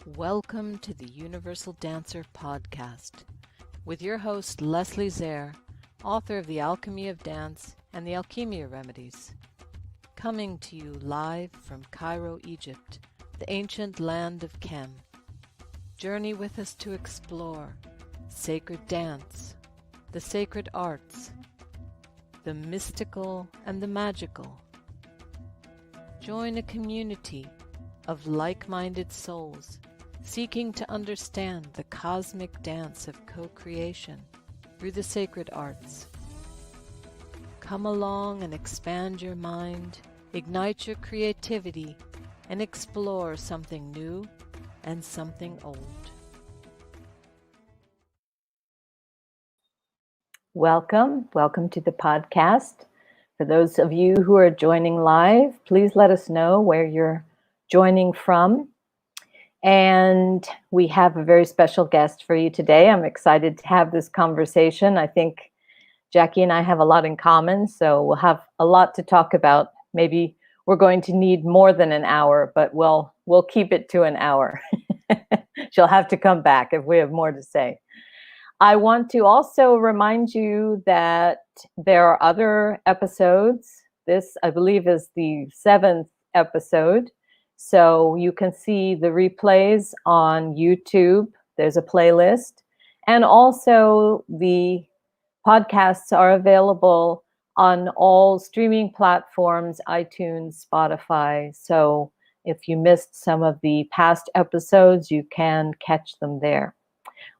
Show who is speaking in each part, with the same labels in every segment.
Speaker 1: Welcome to the Universal Dancer podcast with your host Leslie Zehr, author of The Alchemy of Dance and the Alchemia Remedies. Coming to you live from Cairo, Egypt, the ancient land of Chem. Journey with us to explore sacred dance, the sacred arts, the mystical and the magical. Join a community of like-minded souls seeking to understand the cosmic dance of co-creation through the sacred arts. Come along and expand your mind, ignite your creativity, and explore something new and something old.
Speaker 2: Welcome to the podcast. For those of you who are joining live, please let us know where you're joining from. And we have a very special guest for you today. I'm excited to have this conversation. I think Jacqui and I have a lot in common, so we'll have a lot to talk about. Maybe we're going to need more than an hour, but we'll keep it to an hour. She'll have to come back if we have more to say. I want to also remind you that there are other episodes. This, I believe, is the 7th episode. So you can see the replays on YouTube. There's a playlist. And also the podcasts are available on all streaming platforms, iTunes, Spotify. So if you missed some of the past episodes, you can catch them there.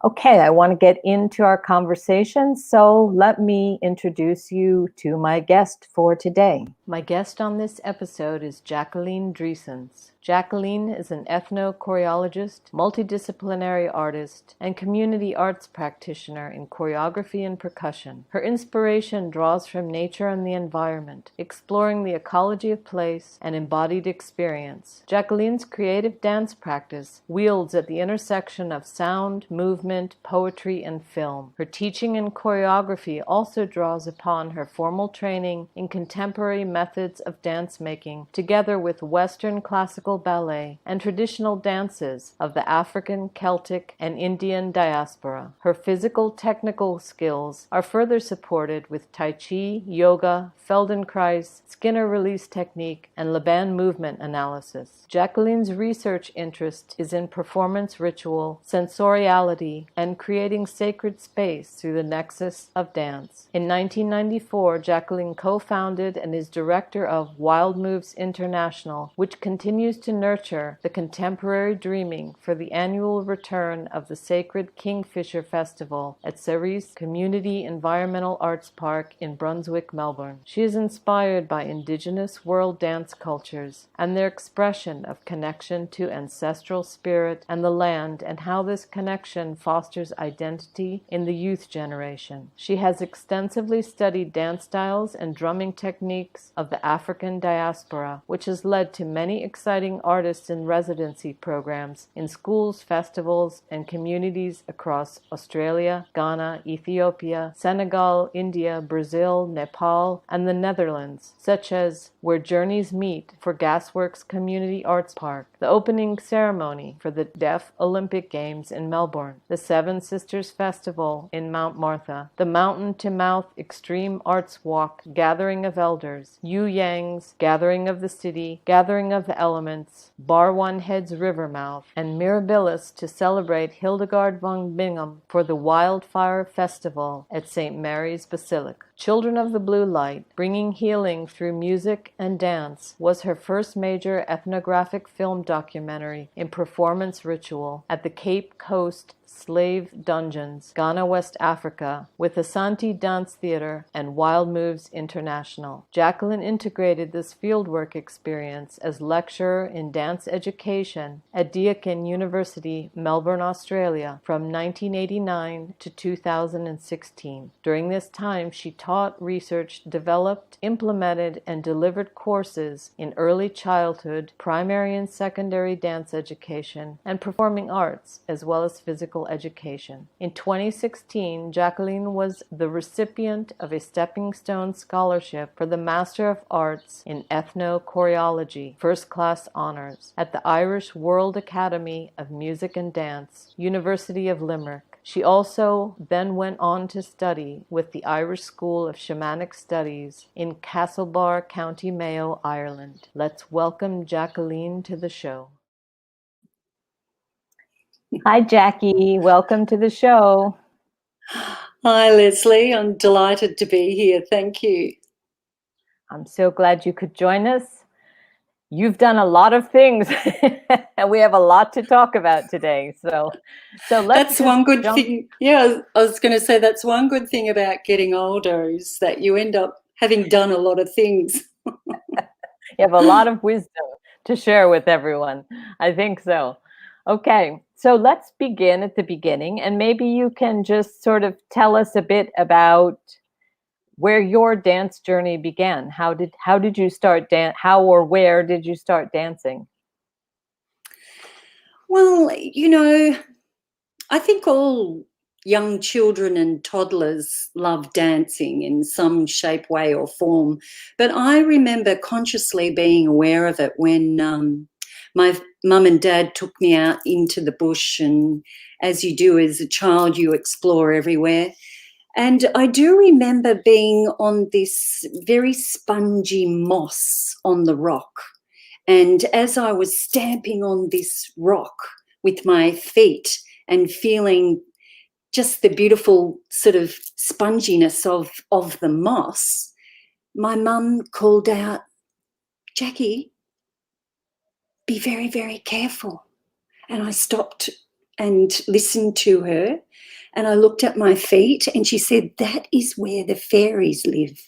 Speaker 2: Okay, I want to get into our conversation, so let me introduce you to my guest for today. My guest on this episode is Jacqueline Dreessens. Jacqueline is an ethnochoreologist, multidisciplinary artist, and community arts practitioner in choreography and percussion. Her inspiration draws from nature and the environment, exploring the ecology of place and embodied experience. Jacqueline's creative dance practice wields at the intersection of sound, movement, poetry, and film. Her teaching in choreography also draws upon her formal training in contemporary methods of dance making, together with Western classical ballet and traditional dances of the African, Celtic, and Indian diaspora. Her physical technical skills are further supported with Tai Chi, yoga, Feldenkrais, Skinner release technique, and Laban movement analysis. Jacqueline's research interest is in performance ritual, sensoriality, and creating sacred space through the nexus of dance. In 1994, Jacqueline co-founded and is director of Wild Moves International, which continues to nurture the contemporary dreaming for the annual return of the sacred Kingfisher Festival at Cerise Community Environmental Arts Park in Brunswick, Melbourne. She is inspired by Indigenous world dance cultures and their expression of connection to ancestral spirit and the land, and how this connection fosters identity in the youth generation. She has extensively studied dance styles and drumming techniques of the African diaspora, which has led to many exciting artists in residency programs in schools, festivals, and communities across Australia, Ghana, Ethiopia, Senegal, India, Brazil, Nepal, and the Netherlands, such as Where Journeys Meet for Gasworks Community Arts Park, the opening ceremony for the Deaf Olympic Games in Melbourne, the Seven Sisters Festival in Mount Martha, the Mountain to Mouth Extreme Arts Walk Gathering of Elders, Yu Yang's Gathering of the City, Gathering of the Elements, Bar One Head's Rivermouth, and Mirabilis to celebrate Hildegard von Bingen for the Wildfire Festival at St. Mary's Basilica. Children of the Blue Light, Bringing Healing Through Music and Dance, was her first major ethnographic film documentary in performance ritual at the Cape Coast Slave Dungeons, Ghana, West Africa, with Asante Dance Theatre and Wild Moves International. Jacqueline integrated this fieldwork experience as lecturer in dance education at Deakin University, Melbourne, Australia, from 1989 to 2016. During this time, she taught, researched, developed, implemented, and delivered courses in early childhood, primary and secondary dance education, and performing arts, as well as physical education. In 2016, Jacqueline was the recipient of a Stepping Stone Scholarship for the Master of Arts in Ethnochoreology, first-class honors. Masters at the Irish World Academy of Music and Dance, University of Limerick. She also then went on to study with the Irish School of Shamanic Studies in Castlebar, County Mayo, Ireland. Let's welcome Jacqueline to the show. Hi, Jacqui. Welcome to the show.
Speaker 3: Hi, Leslie. I'm delighted to be here. Thank you.
Speaker 2: I'm so glad you could join us. You've done a lot of things, and we have a lot to talk about today. So let's.
Speaker 3: That's one good thing. Yeah, I was going to say that's one good thing about getting older is that you end up having done a lot of things.
Speaker 2: You have a lot of wisdom to share with everyone. I think so. Okay, so let's begin at the beginning, and maybe you can just sort of tell us a bit about where your dance journey began. How did you start how or where did you start dancing?
Speaker 3: Well, I think all young children and toddlers love dancing in some shape, way or form. But I remember consciously being aware of it when my mum and dad took me out into the bush, and as you do as a child, you explore everywhere. And I do remember being on this very spongy moss on the rock. And as I was stamping on this rock with my feet and feeling just the beautiful sort of sponginess of the moss, my mum called out, "Jacqui, be very, very careful." And I stopped and listened to her. And I looked at my feet and she said, "That is where the fairies live."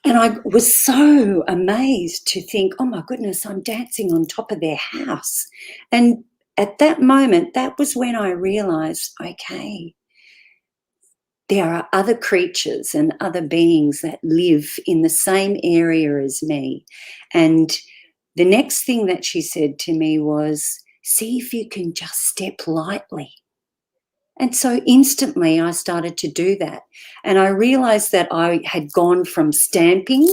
Speaker 3: And I was so amazed to think, oh my goodness, I'm dancing on top of their house. And at that moment, that was when I realized, okay, there are other creatures and other beings that live in the same area as me. And the next thing that she said to me was, see if you can just step lightly. And so instantly I started to do that. And I realized that I had gone from stamping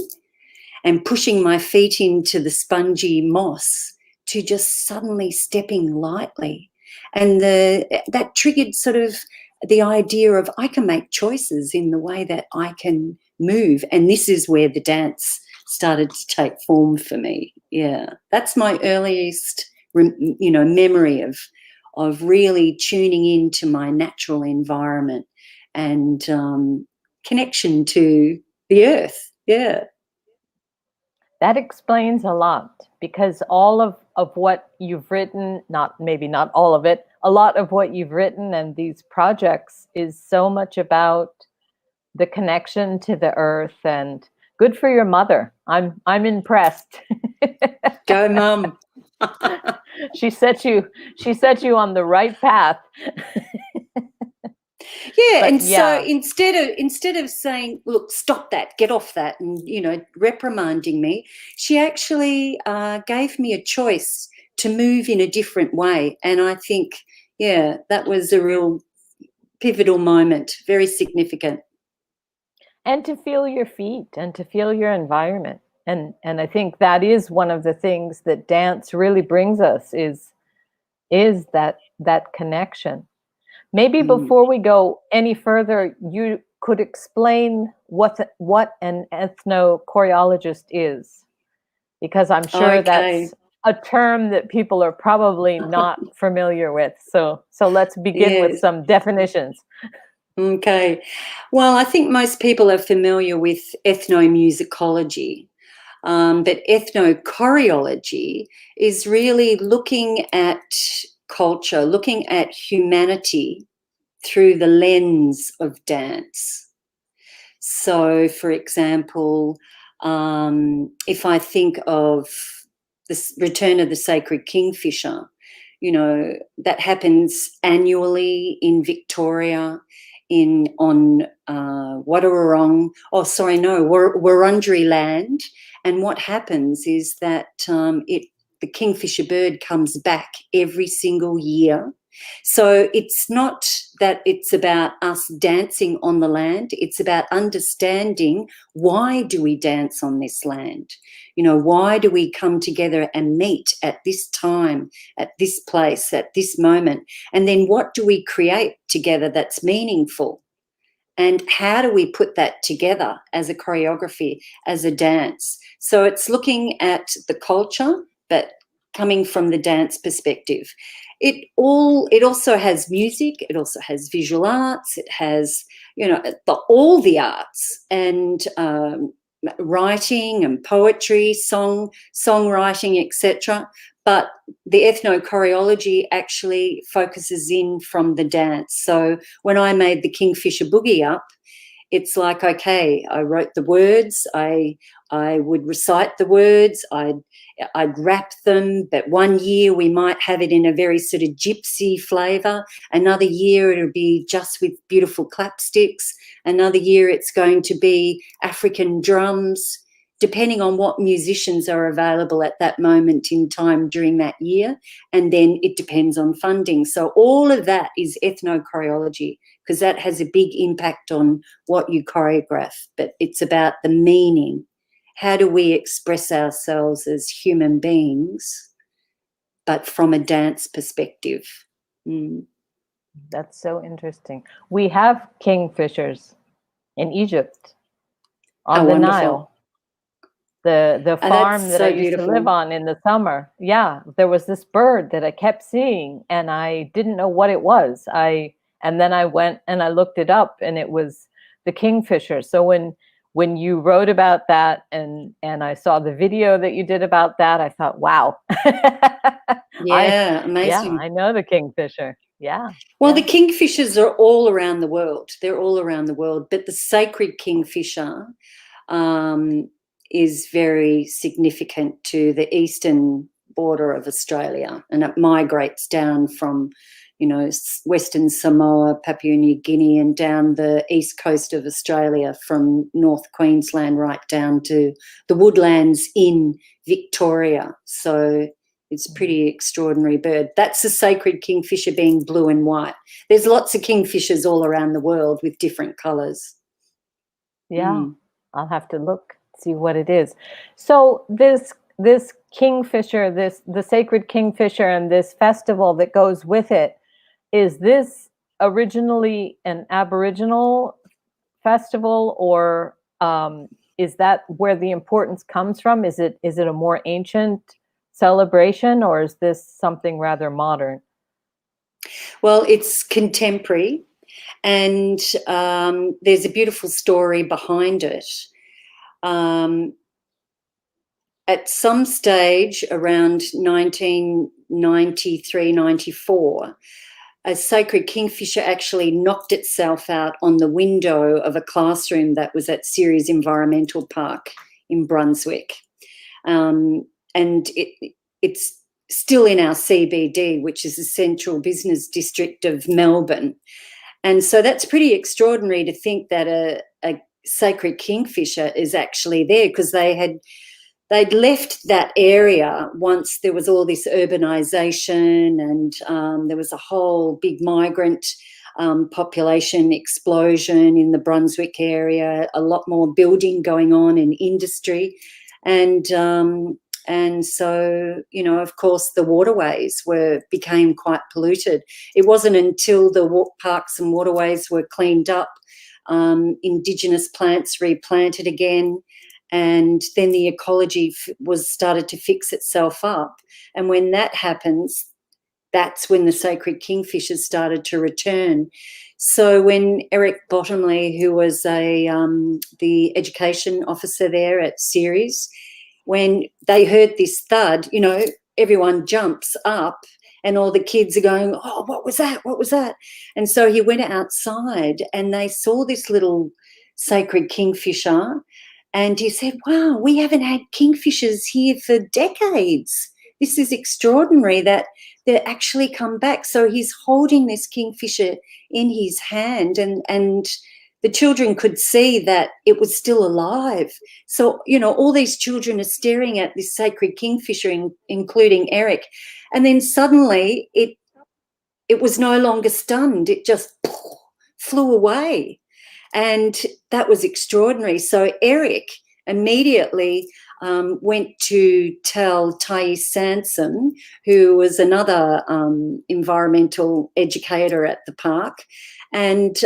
Speaker 3: and pushing my feet into the spongy moss to just suddenly stepping lightly. And that triggered sort of the idea of I can make choices in the way that I can move. And this is where the dance started to take form for me. Yeah, that's my earliest, memory of really tuning into my natural environment and connection to the earth. Yeah.
Speaker 2: That explains a lot, because all of what you've written, maybe not all of it, a lot of what you've written and these projects is so much about the connection to the earth. And good for your mother. I'm impressed.
Speaker 3: Go, Mum.
Speaker 2: She set you on the right path.
Speaker 3: Yeah, so instead of saying, "Look, stop that, get off that," and reprimanding me, she actually gave me a choice to move in a different way. And I think, yeah, that was a real pivotal moment, very significant.
Speaker 2: And to feel your feet and to feel your environment. And I think that is one of the things that dance really brings us is that connection. Maybe before we go any further, you could explain what an ethnochoreologist is, because I'm sure that's a term that people are probably not familiar with. So let's begin with some definitions.
Speaker 3: Okay. Well, I think most people are familiar with ethnomusicology. But ethnochoreology is really looking at culture, looking at humanity through the lens of dance. So, for example, if I think of the Return of the Sacred Kingfisher, that happens annually in Victoria, on Wurundjeri land. And what happens is that the kingfisher bird comes back every single year So it's not that it's about us dancing on the land, it's about understanding, why do we dance on this land? Why do we come together and meet at this time, at this place, at this moment? And then what do we create together that's meaningful? And how do we put that together as a choreography, as a dance? So it's looking at the culture, but coming from the dance perspective. It also has music, it also has visual arts, it has, all the arts, and writing and poetry, songwriting, etc. But the ethnochoreology actually focuses in from the dance. So when I made the Kingfisher Boogie up, it's like, okay, I wrote the words, I would recite the words, I'd rap them, but one year we might have it in a very sort of gypsy flavour, another year it'll be just with beautiful clapsticks, another year it's going to be African drums, depending on what musicians are available at that moment in time during that year, and then it depends on funding. So all of that is ethnochoreology, because that has a big impact on what you choreograph, but it's about the meaning. How do we express ourselves as human beings, but from a dance perspective?
Speaker 2: That's so interesting. We have kingfishers in Egypt on the
Speaker 3: wonderful.
Speaker 2: Nile. The farm that I used to live on in the summer. Yeah, there was this bird that I kept seeing, and I didn't know what it was. And then I went and I looked it up, and it was the kingfisher. So when you wrote about that and I saw the video that you did about that, I thought, wow.
Speaker 3: Yeah, amazing.
Speaker 2: Yeah, I know the kingfisher. Yeah.
Speaker 3: Well, the kingfishers are all around the world. They're all around the world, but the sacred kingfisher is very significant to the eastern border of Australia, and it migrates down from, Western Samoa, Papua New Guinea, and down the east coast of Australia from North Queensland right down to the woodlands in Victoria. So it's a pretty extraordinary bird. That's the sacred kingfisher, being blue and white. There's lots of kingfishers all around the world with different colours.
Speaker 2: Yeah, I'll have to look, see what it is. So this kingfisher, the sacred kingfisher, and this festival that goes with it, is this originally an Aboriginal festival, or is that where the importance comes from? Is it a more ancient celebration, or is this something rather modern?
Speaker 3: Well, it's contemporary, and there's a beautiful story behind it. At some stage around 1993, 94, a sacred kingfisher actually knocked itself out on the window of a classroom that was at Ceres Environmental Park in Brunswick. And it's still in our CBD, which is the central business district of Melbourne. And so that's pretty extraordinary to think that a sacred kingfisher is actually there, because they'd left that area once there was all this urbanisation, and there was a whole big migrant population explosion in the Brunswick area, a lot more building going on in industry. And so, of course, the waterways became quite polluted. It wasn't until the parks and waterways were cleaned up, Indigenous plants replanted again, and then the ecology started to fix itself up. And when that happens, that's when the sacred kingfishers started to return. So when Eric Bottomley, who was the education officer there at Ceres, when they heard this thud, everyone jumps up, and all the kids are going, oh, what was that? What was that? And so he went outside, and they saw this little sacred kingfisher, and he said, wow, we haven't had kingfishers here for decades. This is extraordinary that they actually come back. So he's holding this kingfisher in his hand, and the children could see that it was still alive. So, all these children are staring at this sacred kingfisher, including Eric. And then suddenly it was no longer stunned. It just flew away. And that was extraordinary. So Eric immediately went to tell Thais Sansom, who was another environmental educator at the park, and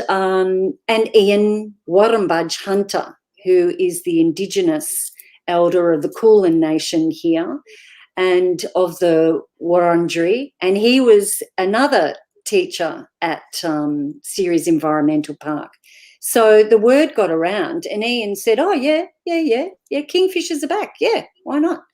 Speaker 3: Ian Warrambudge Hunter, who is the Indigenous elder of the Kulin Nation here and of the Wurundjeri, and he was another teacher at Ceres Environmental Park. So the word got around, and Ian said, "Oh yeah, kingfishers are back. Yeah, why not?"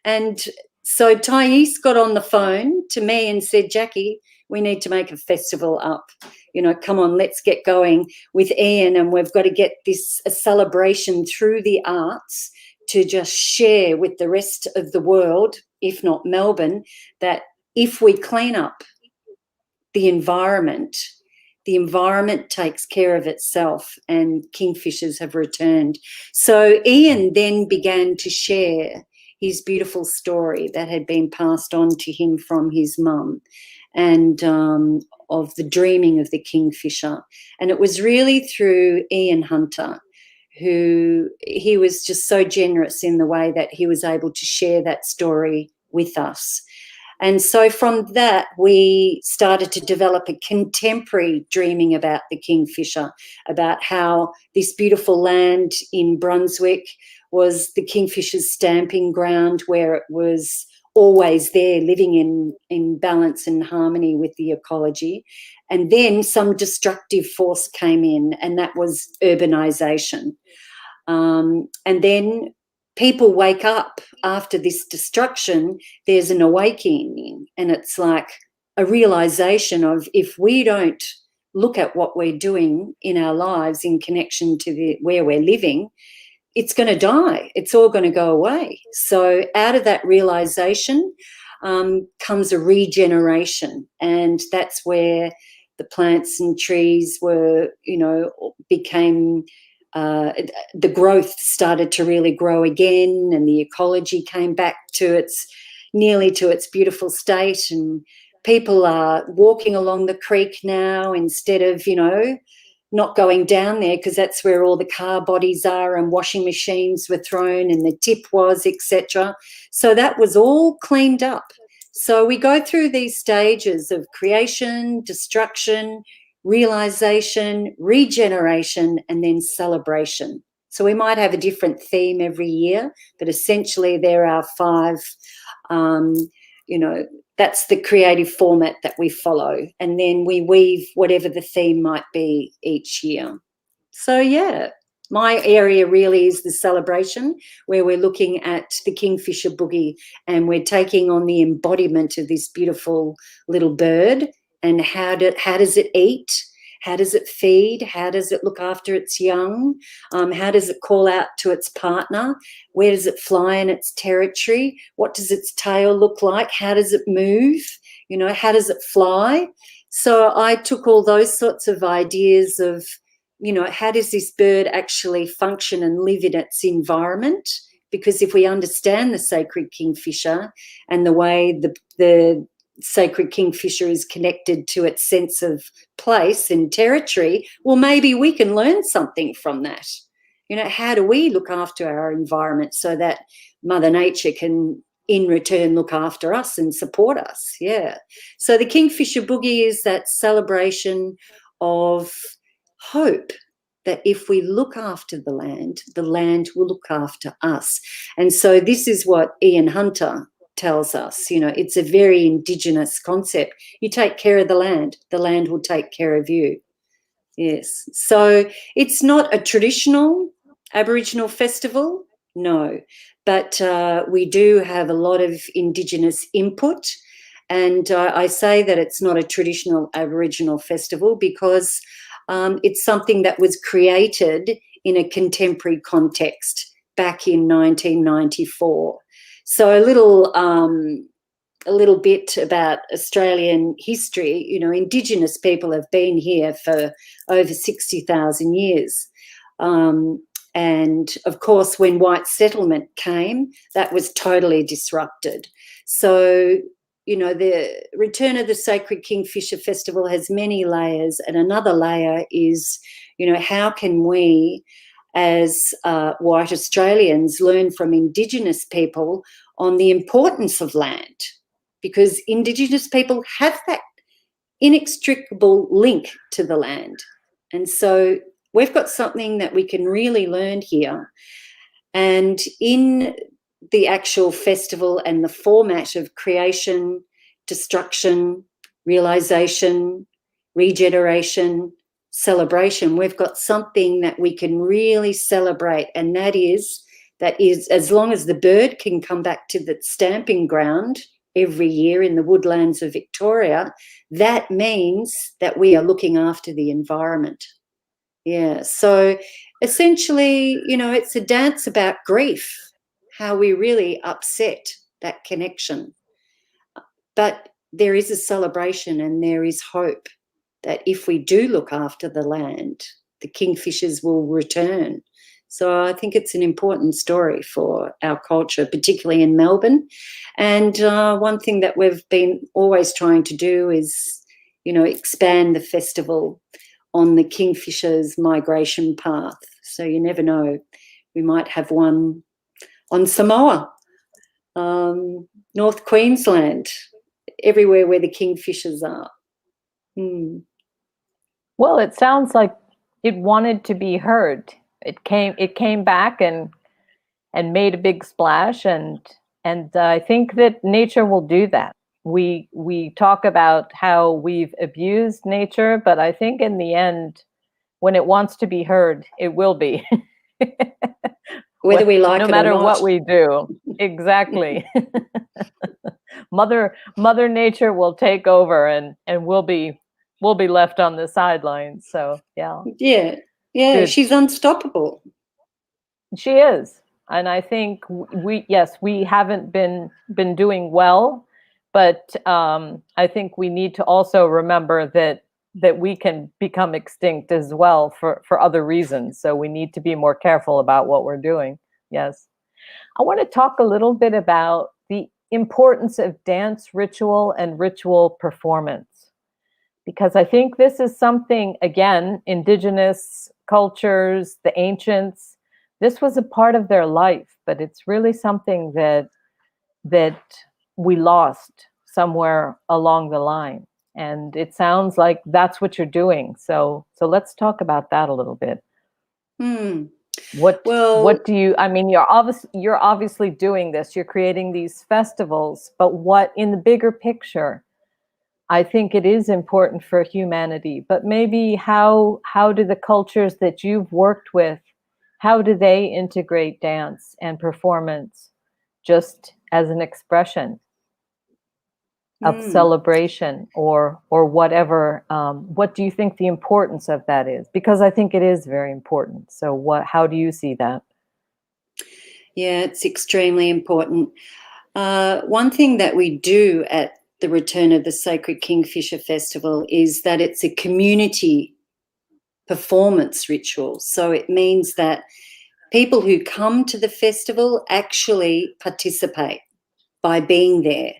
Speaker 3: And so Thais got on the phone to me and said, "Jacqui, we need to make a festival up. You know, come on, let's get going with Ian, and we've got to get this a celebration through the arts to just share with the rest of the world, if not Melbourne, that if we clean up the environment takes care of itself, and kingfishers have returned." So Ian then began to share his beautiful story that had been passed on to him from his mum, and of the dreaming of the kingfisher. And it was really through Ian Hunter, who he was just so generous in the way that he was able to share that story with us. And so from that, we started to develop a contemporary dreaming about the kingfisher, about how this beautiful land in Brunswick was the kingfisher's stamping ground, where it was always there, living in balance and harmony with the ecology. And then some destructive force came in, and that was urbanisation. And then people wake up after this destruction, there's an awakening, and it's like a realisation of, if we don't look at what we're doing in our lives in connection to where we're living, it's going to die. It's all going to go away. So out of that realisation comes a regeneration, and that's where the plants and trees were, became the growth started to really grow again, and the ecology came back to nearly to its beautiful state, and people are walking along the creek now instead of, not going down there, because that's where all the car bodies are, and washing machines were thrown and the tip was, etc. So that was all cleaned up. So we go through these stages of creation, destruction, realisation, regeneration, and then celebration. So we might have a different theme every year, but essentially there are 5, that's the creative format that we follow. And then we weave whatever the theme might be each year. So, yeah, my area really is the celebration, where we're looking at the kingfisher boogie, and we're taking on the embodiment of this beautiful little bird. And how does it eat? How does it feed? How does it look after its young? How does it call out to its partner? Where does it fly in its territory? What does its tail look like? How does it move? How does it fly? So I took all those sorts of ideas of, how does this bird actually function and live in its environment? Because if we understand the sacred kingfisher and the way the sacred kingfisher is connected to its sense of place and territory, well, maybe we can learn something from that. How do we look after our environment so that Mother Nature can, in return, look after us and support us? Yeah. So the kingfisher boogie is that celebration of hope, that if we look after the land will look after us. And so this is what Ian Hunter tells us. It's a very Indigenous concept. You take care of the land will take care of you. Yes. So it's not a traditional Aboriginal festival, no, but we do have a lot of Indigenous input. And I say that it's not a traditional Aboriginal festival because it's something that was created in a contemporary context back in 1994. So a little bit about Australian history. Indigenous people have been here for over 60,000 years. And, of course, when white settlement came, that was totally disrupted. So the Return of the Sacred Kingfisher Festival has many layers, and another layer is, how can we as white Australians learn from Indigenous people on the importance of land, because Indigenous people have that inextricable link to the land. And so we've got something that we can really learn here. And in the actual festival and the format of creation, destruction, realization, regeneration, celebration, we've got something that we can really celebrate, and that is as long as the bird can come back to the stamping ground every year in the woodlands of Victoria, that means that we are looking after the environment. Yeah, so essentially, it's a dance about grief, how we really upset that connection. But there is a celebration, and there is hope that if we do look after the land, the kingfishers will return. So I think it's an important story for our culture, particularly in Melbourne. And one thing that we've been always trying to do is, expand the festival on the kingfishers' migration path. So you never know, we might have one on Samoa, North Queensland, everywhere where the kingfishers are.
Speaker 2: Well, it sounds like it wanted to be heard. It came back and made a big splash, and I think that nature will do that. We talk about how we've abused nature, but I think in the end, when it wants to be heard, it will be.
Speaker 3: Whether we like it or not.
Speaker 2: No matter what we do. Exactly. Mother Nature will take over, and we'll be left on the sidelines. So yeah.
Speaker 3: Yeah. Good. She's unstoppable.
Speaker 2: She is. And I think we haven't been doing well, but I think we need to also remember that we can become extinct as well for other reasons. So we need to be more careful about what we're doing. Yes. I want to talk a little bit about the importance of dance ritual and ritual performance, because I think this is something, again, Indigenous cultures, the ancients, this was a part of their life, but it's really something that we lost somewhere along the line. And it sounds like that's what you're doing. So let's talk about that a little bit. What do you, I mean, you're obviously doing this, you're creating these festivals, but what in the bigger picture, I think it is important for humanity, but maybe how do the cultures that you've worked with, how do they integrate dance and performance just as an expression of celebration or whatever? What do you think the importance of that is? Because I think it is very important. So how do you see that?
Speaker 3: Yeah, it's extremely important. One thing that we do at the Return of the Sacred Kingfisher Festival is that it's a community performance ritual. So it means that people who come to the festival actually participate by being there,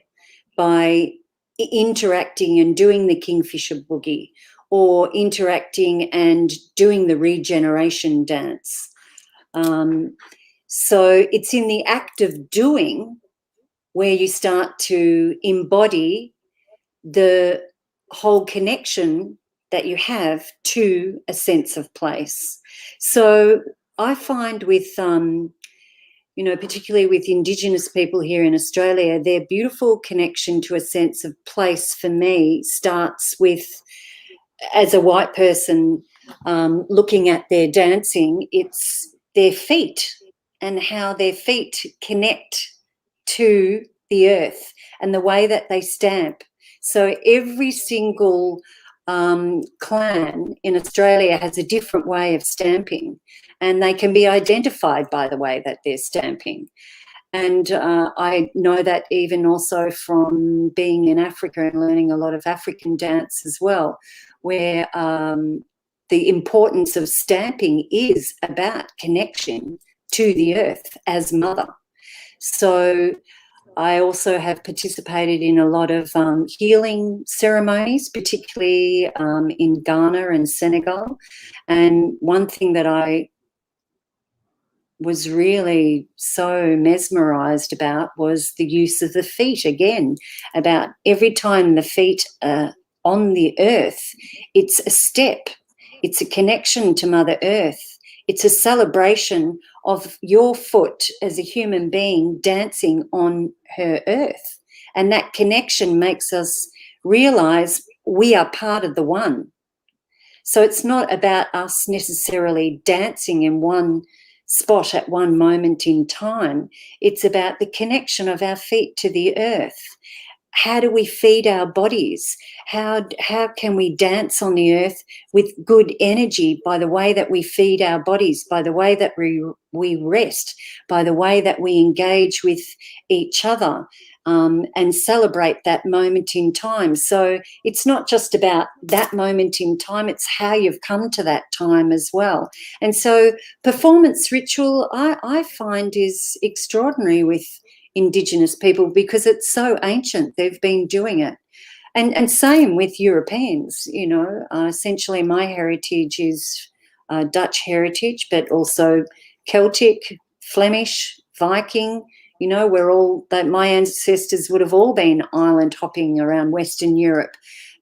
Speaker 3: by interacting and doing the Kingfisher Boogie, or interacting and doing the regeneration dance. So it's in the act of doing where you start to embody the whole connection that you have to a sense of place. So I find with, particularly with Indigenous people here in Australia, their beautiful connection to a sense of place for me starts with, as a white person looking at their dancing, it's their feet and how their feet connect to the earth and the way that they stamp. So every single clan in Australia has a different way of stamping, and they can be identified by the way that they're stamping. And I know that even also from being in Africa and learning a lot of African dance as well, where the importance of stamping is about connection to the earth as mother. So I also have participated in a lot of healing ceremonies, particularly in Ghana and Senegal. And one thing that I was really so mesmerized about was the use of the feet. Again, about every time the feet are on the earth, it's a step, it's a connection to Mother Earth, it's a celebration of your foot as a human being dancing on her earth. And that connection makes us realize we are part of the one. So it's not about us necessarily dancing in one spot at one moment in time. It's about the connection of our feet to the earth. How do we feed our bodies? How can we dance on the earth with good energy by the way that we feed our bodies, by the way that we rest, by the way that we engage with each other, and celebrate that moment in time? So it's not just about that moment in time, it's how you've come to that time as well. And so performance ritual, I find, is extraordinary with Indigenous people because it's so ancient. They've been doing it. And same with Europeans, you know. Essentially my heritage is Dutch heritage, but also Celtic, Flemish, Viking. You know, my ancestors would have all been island hopping around Western Europe.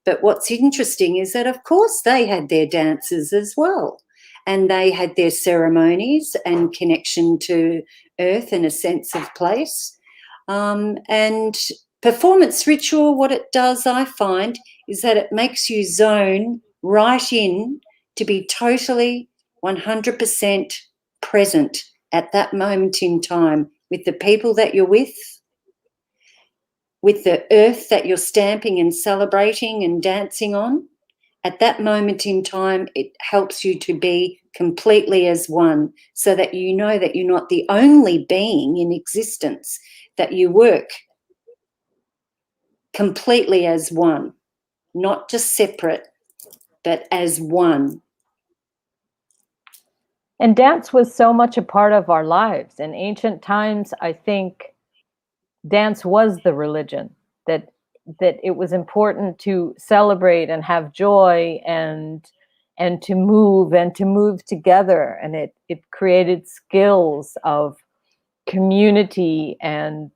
Speaker 3: But what's interesting is that, of course, they had their dances as well. And they had their ceremonies and connection to earth and a sense of place. And performance ritual, what it does, I find, is that it makes you zone right in to be totally 100% present at that moment in time with the people that you're with the earth that you're stamping and celebrating and dancing on. At that moment in time, it helps you to be completely as one, so that you know that you're not the only being in existence, that you work completely as one, not just separate, but as one.
Speaker 2: And dance was so much a part of our lives. In ancient times, I think dance was the religion, that it was important to celebrate and have joy and to move together. And it created skills of community and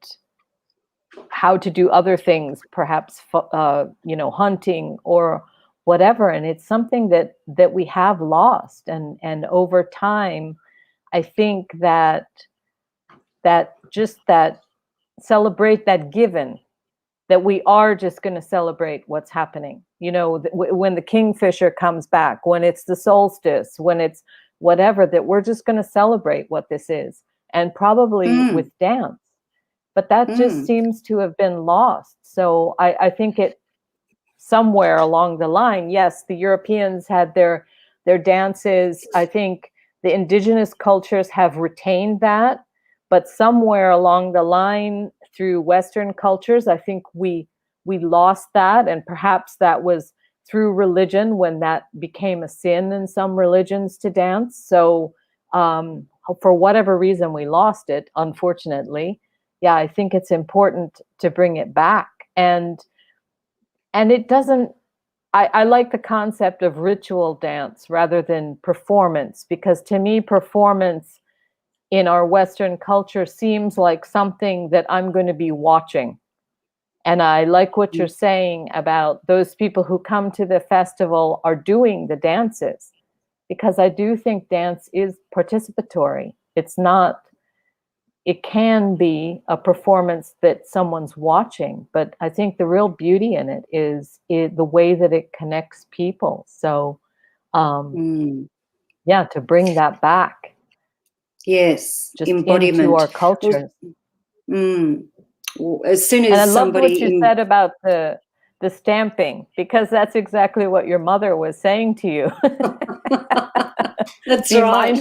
Speaker 2: how to do other things, perhaps, hunting or whatever. And it's something that we have lost. And over time, I think that celebrate that given, that we are just going to celebrate what's happening. You know, when the kingfisher comes back, when it's the solstice, when it's whatever, that we're just going to celebrate what this is. And probably with dance. But that just seems to have been lost. So I think it somewhere along the line, yes, the Europeans had their dances. I think the indigenous cultures have retained that, but somewhere along the line through Western cultures, I think we lost that. And perhaps that was through religion, when that became a sin in some religions to dance. So for whatever reason, we lost it, unfortunately. Yeah, I think it's important to bring it back. And it doesn't, I like the concept of ritual dance rather than performance, because to me, performance in our Western culture seems like something that I'm going to be watching. And I like what you're saying about those people who come to the festival are doing the dances, because I do think dance is participatory. It can be a performance that someone's watching, but I think the real beauty in it is the way that it connects people. So, yeah, to bring that back.
Speaker 3: Yes,
Speaker 2: just
Speaker 3: embodiment
Speaker 2: into our cultures.
Speaker 3: Well, as soon as
Speaker 2: and I love
Speaker 3: somebody
Speaker 2: what you said about the stamping, because that's exactly what your mother was saying to you.
Speaker 3: That's
Speaker 2: Be
Speaker 3: right.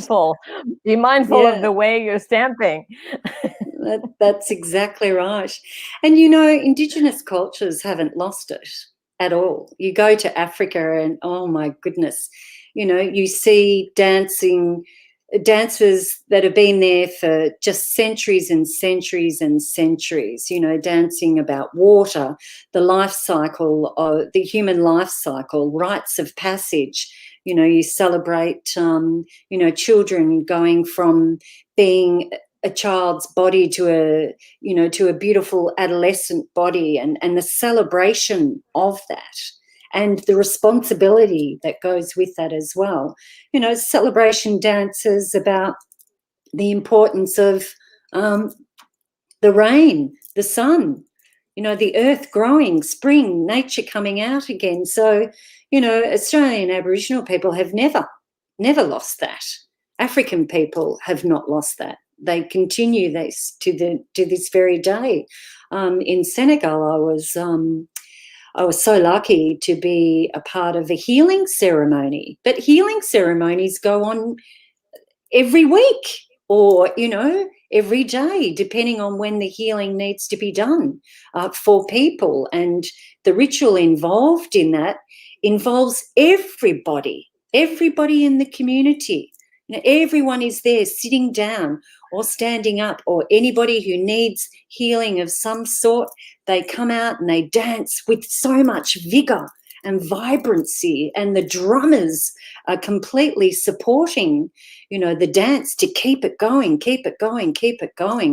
Speaker 2: Be mindful of the way you're stamping.
Speaker 3: That's exactly right. And, you know, Indigenous cultures haven't lost it at all. You go to Africa and, oh, my goodness, you know, you see dancing dancers that have been there for just centuries and centuries and centuries, dancing about water, the life cycle, the human life cycle, rites of passage. You celebrate, children going from being a child's body to a beautiful adolescent body, and the celebration of that, and the responsibility that goes with that as well. Celebration dances about the importance of the rain, the sun, the earth growing, spring, nature coming out again. So, Australian Aboriginal people have never lost that. African people have not lost that. They continue this to this very day. In Senegal, I was so lucky to be a part of a healing ceremony. But healing ceremonies go on every week, or, every day, depending on when the healing needs to be done for people. And the ritual involved in that involves everybody in the community. Everyone is there sitting down or standing up, or anybody who needs healing of some sort, they come out and they dance with so much vigor and vibrancy, and the drummers are completely supporting, the dance to keep it going,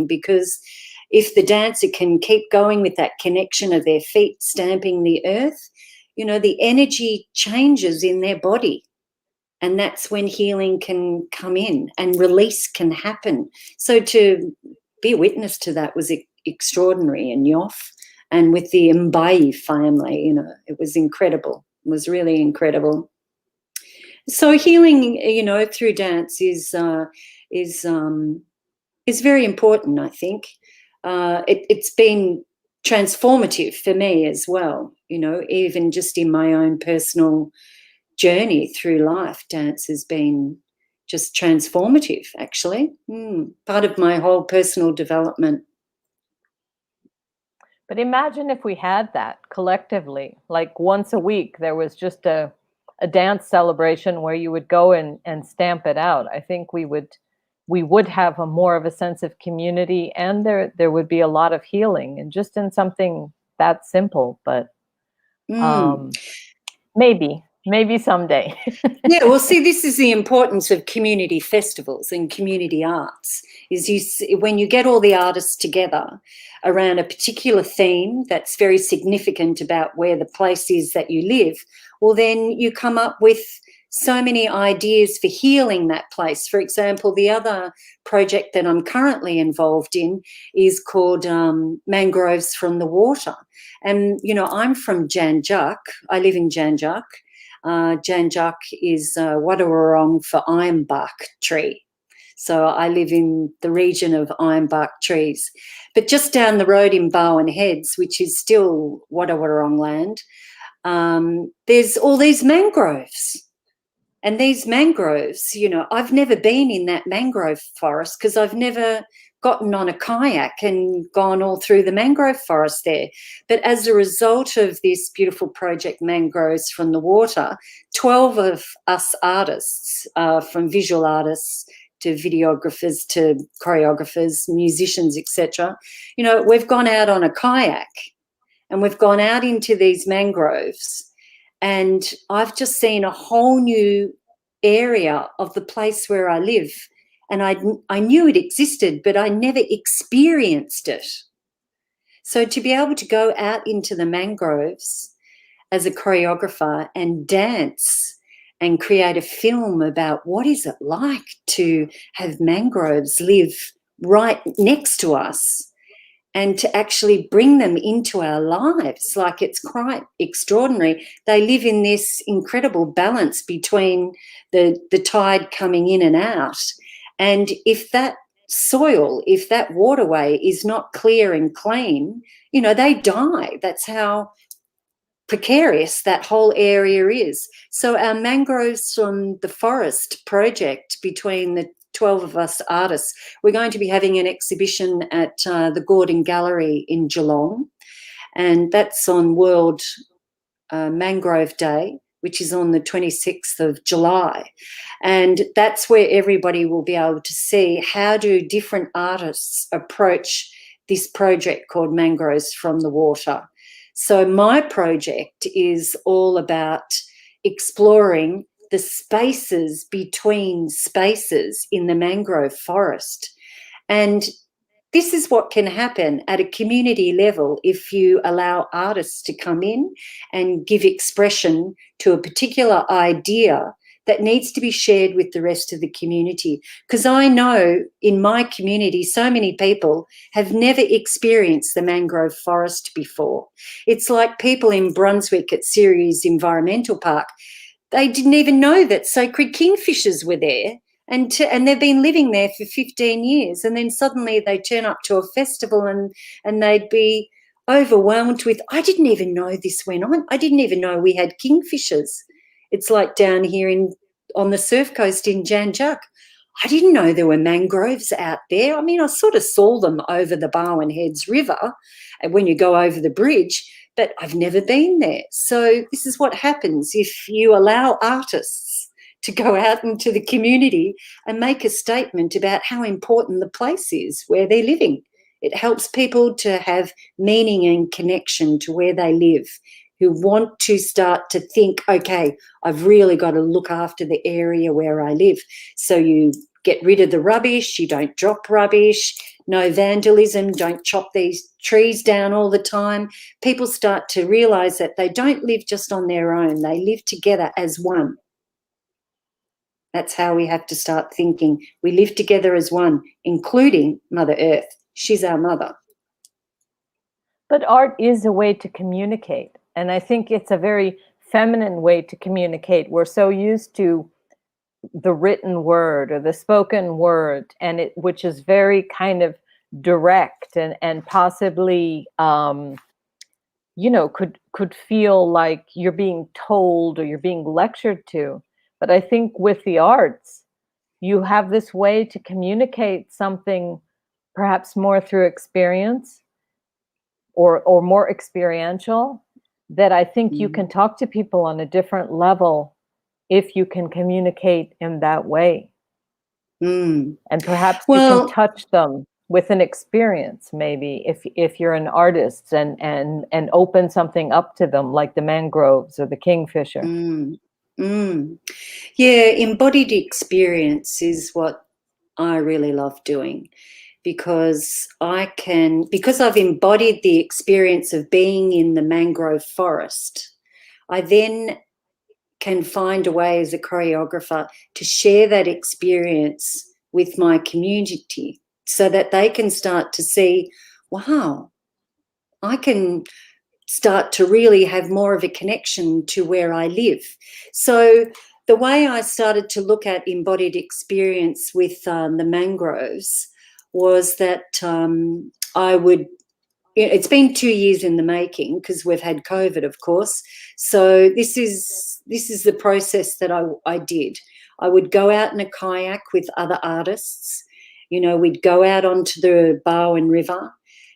Speaker 3: because if the dancer can keep going with that connection of their feet stamping the earth, the energy changes in their body. And that's when healing can come in and release can happen. So to be a witness to that was extraordinary in Yoff, and with the Mbai family, it was incredible. It was really incredible. So healing, through dance is very important, I think. It's been transformative for me as well, even just in my own personal journey through life. Dance has been just transformative, actually. Part of my whole personal development.
Speaker 2: But imagine if we had that collectively, like once a week, there was just a dance celebration where you would go and stamp it out. I think we would have more of a sense of community, and there would be a lot of healing, and just in something that simple. But maybe someday.
Speaker 3: Yeah, well, see, this is the importance of community festivals and community arts, is when you get all the artists together around a particular theme that's very significant about where the place is that you live, well, then you come up with so many ideas for healing that place. For example, the other project that I'm currently involved in is called Mangroves from the Water. And, I'm from Janjuk. I live in Janjuk. Janjuk is Wadawurrung for ironbark tree. So I live in the region of ironbark trees. But just down the road in Barwon Heads, which is still Wadawurrung land, there's all these mangroves. And these mangroves, I've never been in that mangrove forest because I've never gotten on a kayak and gone all through the mangrove forest there. But as a result of this beautiful project, Mangroves from the Water, 12 of us artists, from visual artists to videographers to choreographers, musicians, etc., we've gone out on a kayak and we've gone out into these mangroves, and I've just seen a whole new area of the place where I live. And I knew it existed, but I never experienced it. So to be able to go out into the mangroves as a choreographer and dance and create a film about what is it like to have mangroves live right next to us, and to actually bring them into our lives, like, it's quite extraordinary. They live in this incredible balance between the tide coming in and out. And if that soil, if that waterway is not clear and clean, they die. That's how precarious that whole area is. So our Mangroves from the Forest project, between the 12 of us artists, we're going to be having an exhibition at the Gordon Gallery in Geelong, and that's on World Mangrove Day, which is on the 26th of July. And that's where everybody will be able to see how do different artists approach this project called Mangroves from the Water. So my project is all about exploring the spaces between spaces in the mangrove forest. And this is what can happen at a community level if you allow artists to come in and give expression to a particular idea that needs to be shared with the rest of the community. Because I know in my community, so many people have never experienced the mangrove forest before. It's like people in Brunswick at Ceres Environmental Park. They didn't even know that sacred kingfishers were there. And they've been living there for 15 years. And then suddenly they turn up to a festival and they'd be overwhelmed with, I didn't even know this went on. I didn't even know we had kingfishers. It's like down here on the surf coast in Jan Juc. I didn't know there were mangroves out there. I mean, I sort of saw them over the Barwon Heads River when you go over the bridge, but I've never been there. So this is what happens if you allow artists to go out into the community and make a statement about how important the place is where they're living. It helps people to have meaning and connection to where they live, who want to start to think, okay, I've really got to look after the area where I live. So you get rid of the rubbish, you don't drop rubbish, no vandalism, don't chop these trees down all the time. People start to realise that they don't live just on their own, they live together as one. That's how we have to start thinking. We live together as one, including Mother Earth. She's our mother.
Speaker 2: But art is a way to communicate. And I think it's a very feminine way to communicate. We're so used to the written word or the spoken word, and which is very kind of direct and possibly, could feel like you're being told or you're being lectured to. But I think with the arts, you have this way to communicate something perhaps more through experience or more experiential, that I think you can talk to people on a different level if you can communicate in that way. And perhaps you can touch them with an experience, maybe, if you're an artist and open something up to them, like the mangroves or the kingfisher.
Speaker 3: Yeah, embodied experience is what I really love doing, because I've embodied the experience of being in the mangrove forest, I then can find a way as a choreographer to share that experience with my community so that they can start to see, wow, I can start to really have more of a connection to where I live. So the way I started to look at embodied experience with the mangroves was that it's been 2 years in the making because we've had COVID, of course. So this is the process that I did. I would go out in a kayak with other artists. We'd go out onto the Barwon River.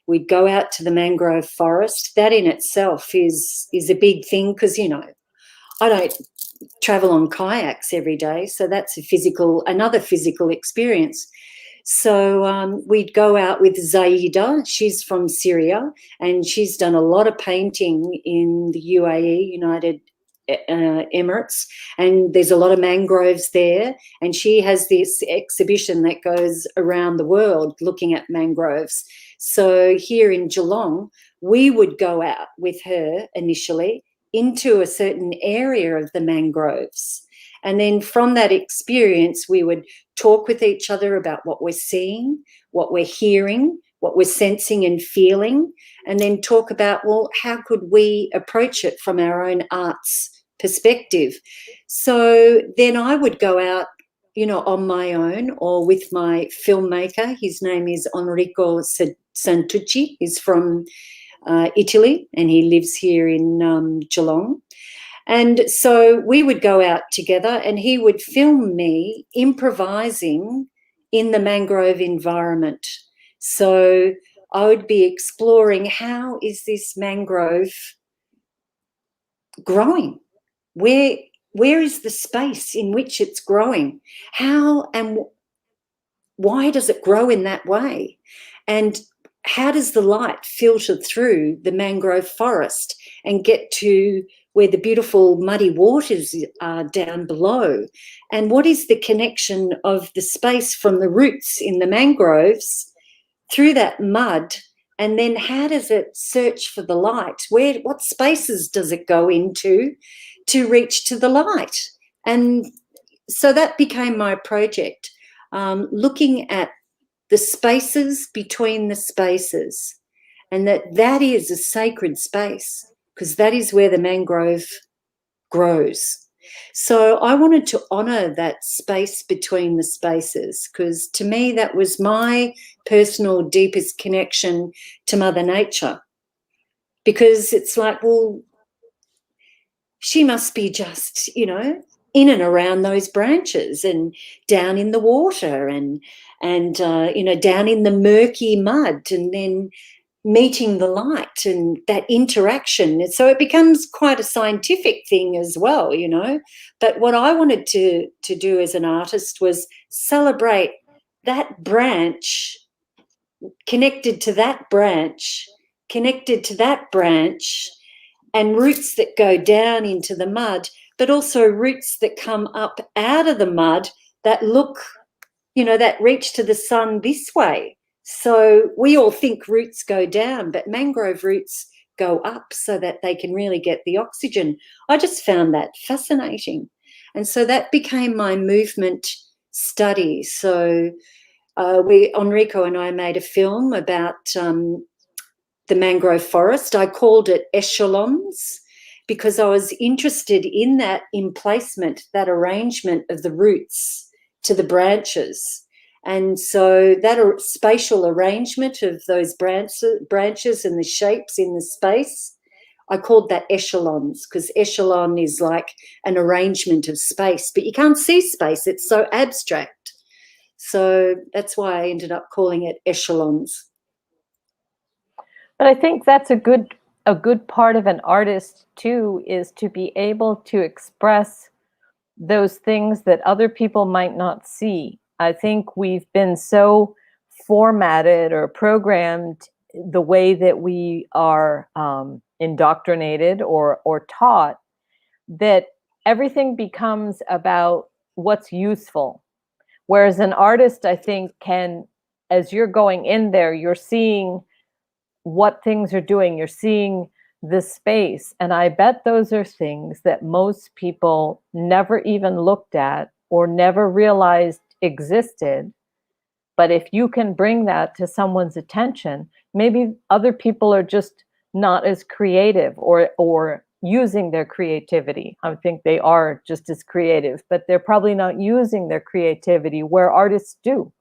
Speaker 3: We'd go out to the mangrove forest. That in itself is a big thing because, I don't travel on kayaks every day, so that's another physical experience. So we'd go out with Zaida. She's from Syria, and she's done a lot of painting in the UAE, United Emirates, and there's a lot of mangroves there, and she has this exhibition that goes around the world looking at mangroves. So here in Geelong, we would go out with her initially into a certain area of the mangroves. And then from that experience, we would talk with each other about what we're seeing, what we're hearing, what we're sensing and feeling, and then talk about, well, how could we approach it from our own arts perspective? So then I would go out, on my own or with my filmmaker. His name is Enrico Santucci. He's from Italy, and he lives here in Geelong. And so we would go out together and he would film me improvising in the mangrove environment. So I would be exploring, how is this mangrove growing? where is the space in which it's growing? How and why does it grow in that way? And how does the light filter through the mangrove forest and get to where the beautiful muddy waters are down below? And what is the connection of the space from the roots in the mangroves through that mud? And then how does it search for the light? What spaces does it go into to reach to the light? And so that became my project, looking at the spaces between the spaces, and that is a sacred space, because that is where the mangrove grows. So I wanted to honour that space between the spaces, because to me that was my personal deepest connection to Mother Nature. Because it's like, well, she must be just, in and around those branches and down in the water and down in the murky mud, and then meeting the light and that interaction. And so it becomes quite a scientific thing as well, But what I wanted to do as an artist was celebrate that branch, connected to that branch, connected to that branch, and roots that go down into the mud, but also roots that come up out of the mud that look, that reach to the sun this way. So we all think roots go down, but mangrove roots go up so that they can really get the oxygen. I just found that fascinating. And so that became my movement study. So Enrico and I made a film about the mangrove forest. I called it Échelons because I was interested in that emplacement, that arrangement of the roots to the branches. And so that spatial arrangement of those branches and the shapes in the space, I called that Échelons, because échelon is like an arrangement of space, but you can't see space. It's so abstract. So that's why I ended up calling it Échelons.
Speaker 2: But I think that's a good part of an artist too, is to be able to express those things that other people might not see. I think we've been so formatted or programmed the way that we are indoctrinated or taught, that everything becomes about what's useful. Whereas an artist, I think, can, as you're going in there, you're seeing what things are doing, you're seeing the space. And I bet those are things that most people never even looked at or never realized existed. But if you can bring that to someone's attention, maybe other people are just not as creative or using their creativity. I think they are just as creative, but they're probably not using their creativity where artists do.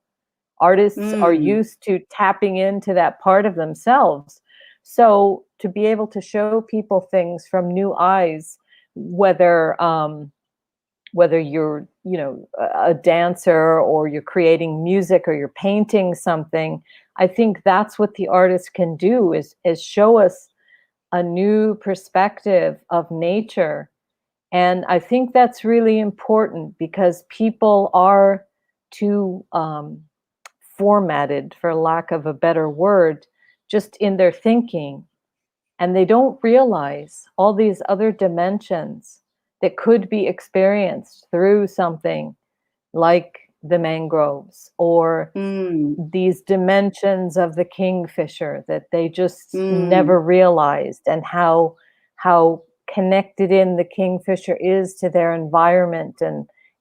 Speaker 2: Artists are used to tapping into that part of themselves. So to be able to show people things from new eyes, whether you're, a dancer or you're creating music or you're painting something, I think that's what the artist can do is show us a new perspective of nature. And I think that's really important because people are too formatted, for lack of a better word, just in their thinking. And they don't realize all these other dimensions that could be experienced through something like the mangroves or these dimensions of the kingfisher that they just never realized, and how connected in the kingfisher is to their environment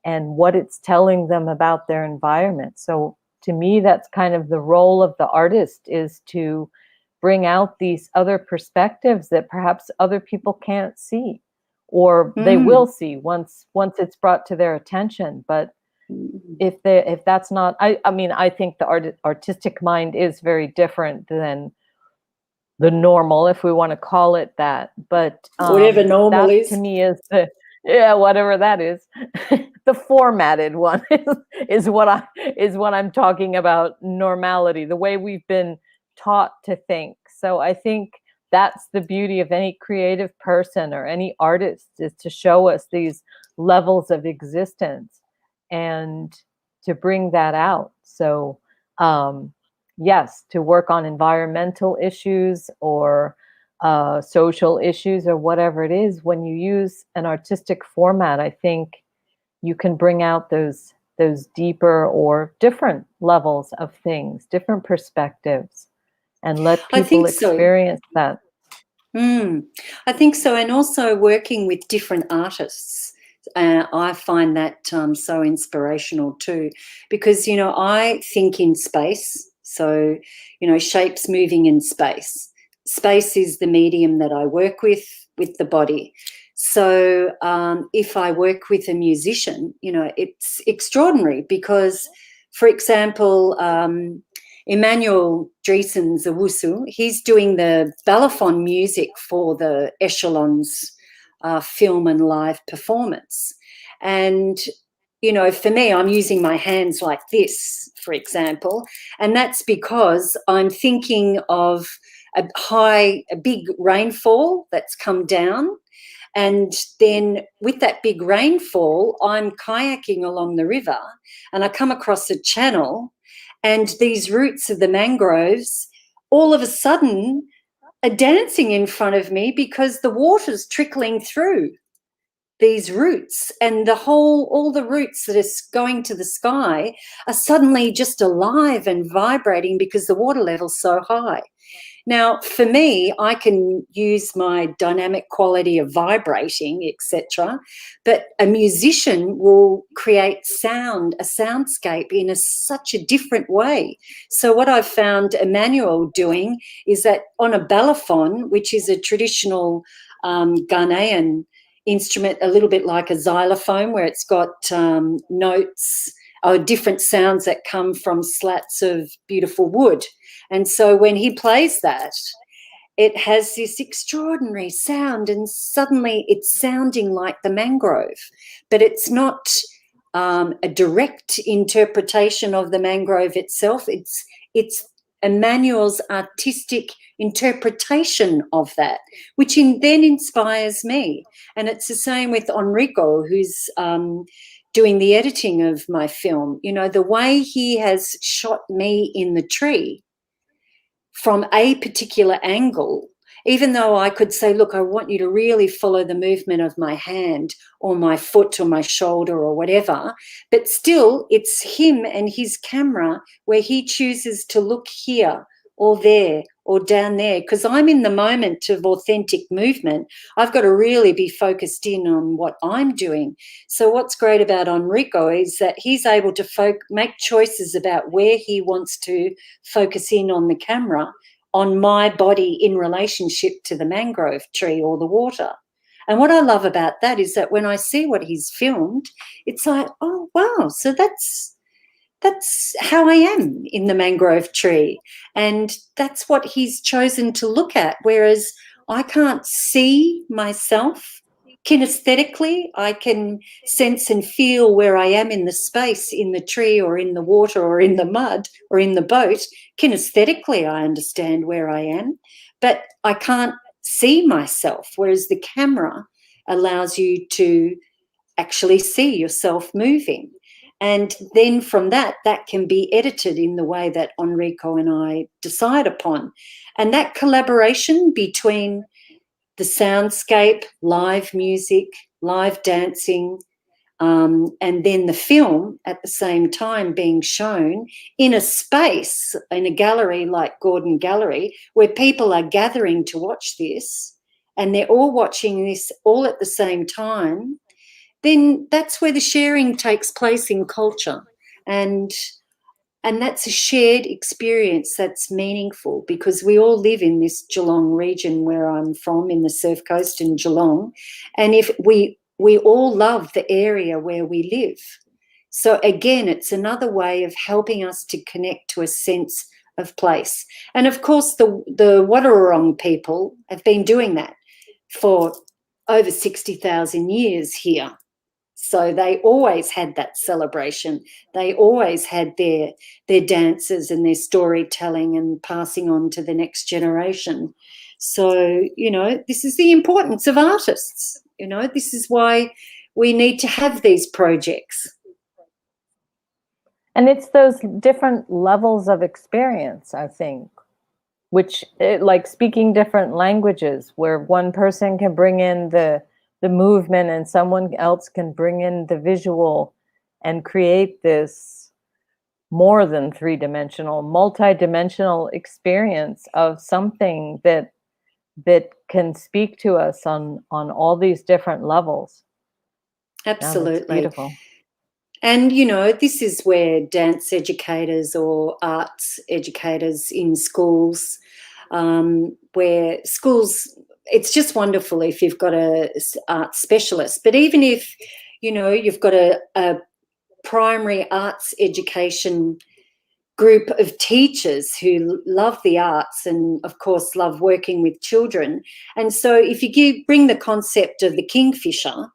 Speaker 2: and what it's telling them about their environment. So to me, that's kind of the role of the artist, is to bring out these other perspectives that perhaps other people can't see, or they will see once it's brought to their attention. But if that's not, I mean, I think the artistic mind is very different than the normal, if we want to call it that. But
Speaker 3: whatever normal is,
Speaker 2: to me, is whatever that is. The formatted one is what I'm talking about. Normality, the way we've been taught to think. So I think that's the beauty of any creative person or any artist, is to show us these levels of existence and to bring that out. So yes, to work on environmental issues or social issues or whatever it is, when you use an artistic format, I think you can bring out those deeper or different levels of things, different perspectives, and let
Speaker 3: I
Speaker 2: people
Speaker 3: think so.
Speaker 2: experience that.
Speaker 3: I think so. And also working with different artists. I find that so inspirational too, because, I think in space. So, shapes moving in space. Space is the medium that I work with the body. So if I work with a musician, it's extraordinary because, for example, Jacqueline Dreessens, Owusu, he's doing the balafon music for the Échelons film and live performance. And, for me, I'm using my hands like this, for example, and that's because I'm thinking of a big rainfall that's come down. And then with that big rainfall, I'm kayaking along the river and I come across a channel, and these roots of the mangroves all of a sudden are dancing in front of me because the water's trickling through these roots, and all the roots that are going to the sky are suddenly just alive and vibrating because the water level's so high. Now, for me, I can use my dynamic quality of vibrating, etc., but a musician will create sound, a soundscape in such a different way. So what I've found Emmanuel doing is that on a balafon, which is a traditional Ghanaian instrument, a little bit like a xylophone, where it's got notes or different sounds that come from slats of beautiful wood. And so when he plays that, it has this extraordinary sound, and suddenly it's sounding like the mangrove, but it's not a direct interpretation of the mangrove itself. It's Emmanuel's artistic interpretation of that, which then inspires me. And it's the same with Enrico, who's doing the editing of my film. The way he has shot me in the tree from a particular angle, even though I could say, look, I want you to really follow the movement of my hand or my foot or my shoulder or whatever, but still it's him and his camera where he chooses to look here or there or down there, because I'm in the moment of authentic movement. I've got to really be focused in on what I'm doing. So what's great about Enrico is that he's able to make choices about where he wants to focus in on the camera, on my body in relationship to the mangrove tree or the water. And what I love about that is that when I see what he's filmed, it's like, oh, wow, so that's how I am in the mangrove tree. And that's what he's chosen to look at, whereas I can't see myself kinesthetically. I can sense and feel where I am in the space, in the tree or in the water or in the mud or in the boat. Kinesthetically, I understand where I am, but I can't see myself, whereas the camera allows you to actually see yourself moving. And then from that can be edited in the way that Enrico and I decide upon. And that collaboration between the soundscape, live music, live dancing, and then the film at the same time being shown in a space, in a gallery like Gordon Gallery, where people are gathering to watch this, and they're all watching this all at the same time, then that's where the sharing takes place in culture. And that's a shared experience that's meaningful, because we all live in this Geelong region where I'm from, in the Surf Coast in Geelong. And if we all love the area where we live. So again, it's another way of helping us to connect to a sense of place. And of course, the Wadawurrung people have been doing that for over 60,000 years here. So they always had that celebration. They always had their dances and their storytelling and passing on to the next generation. So, this is the importance of artists. This is why we need to have these projects.
Speaker 2: And it's those different levels of experience, I think, which, like speaking different languages, where one person can bring in the movement and someone else can bring in the visual and create this more than three-dimensional, multi-dimensional experience of something that can speak to us on all these different levels.
Speaker 3: Absolutely.
Speaker 2: That's beautiful.
Speaker 3: And, this is where dance educators or arts educators in schools, where schools, it's just wonderful if you've got a art specialist. But even if, you've got a primary arts education group of teachers who love the arts and, of course, love working with children. And so if you bring the concept of the kingfisher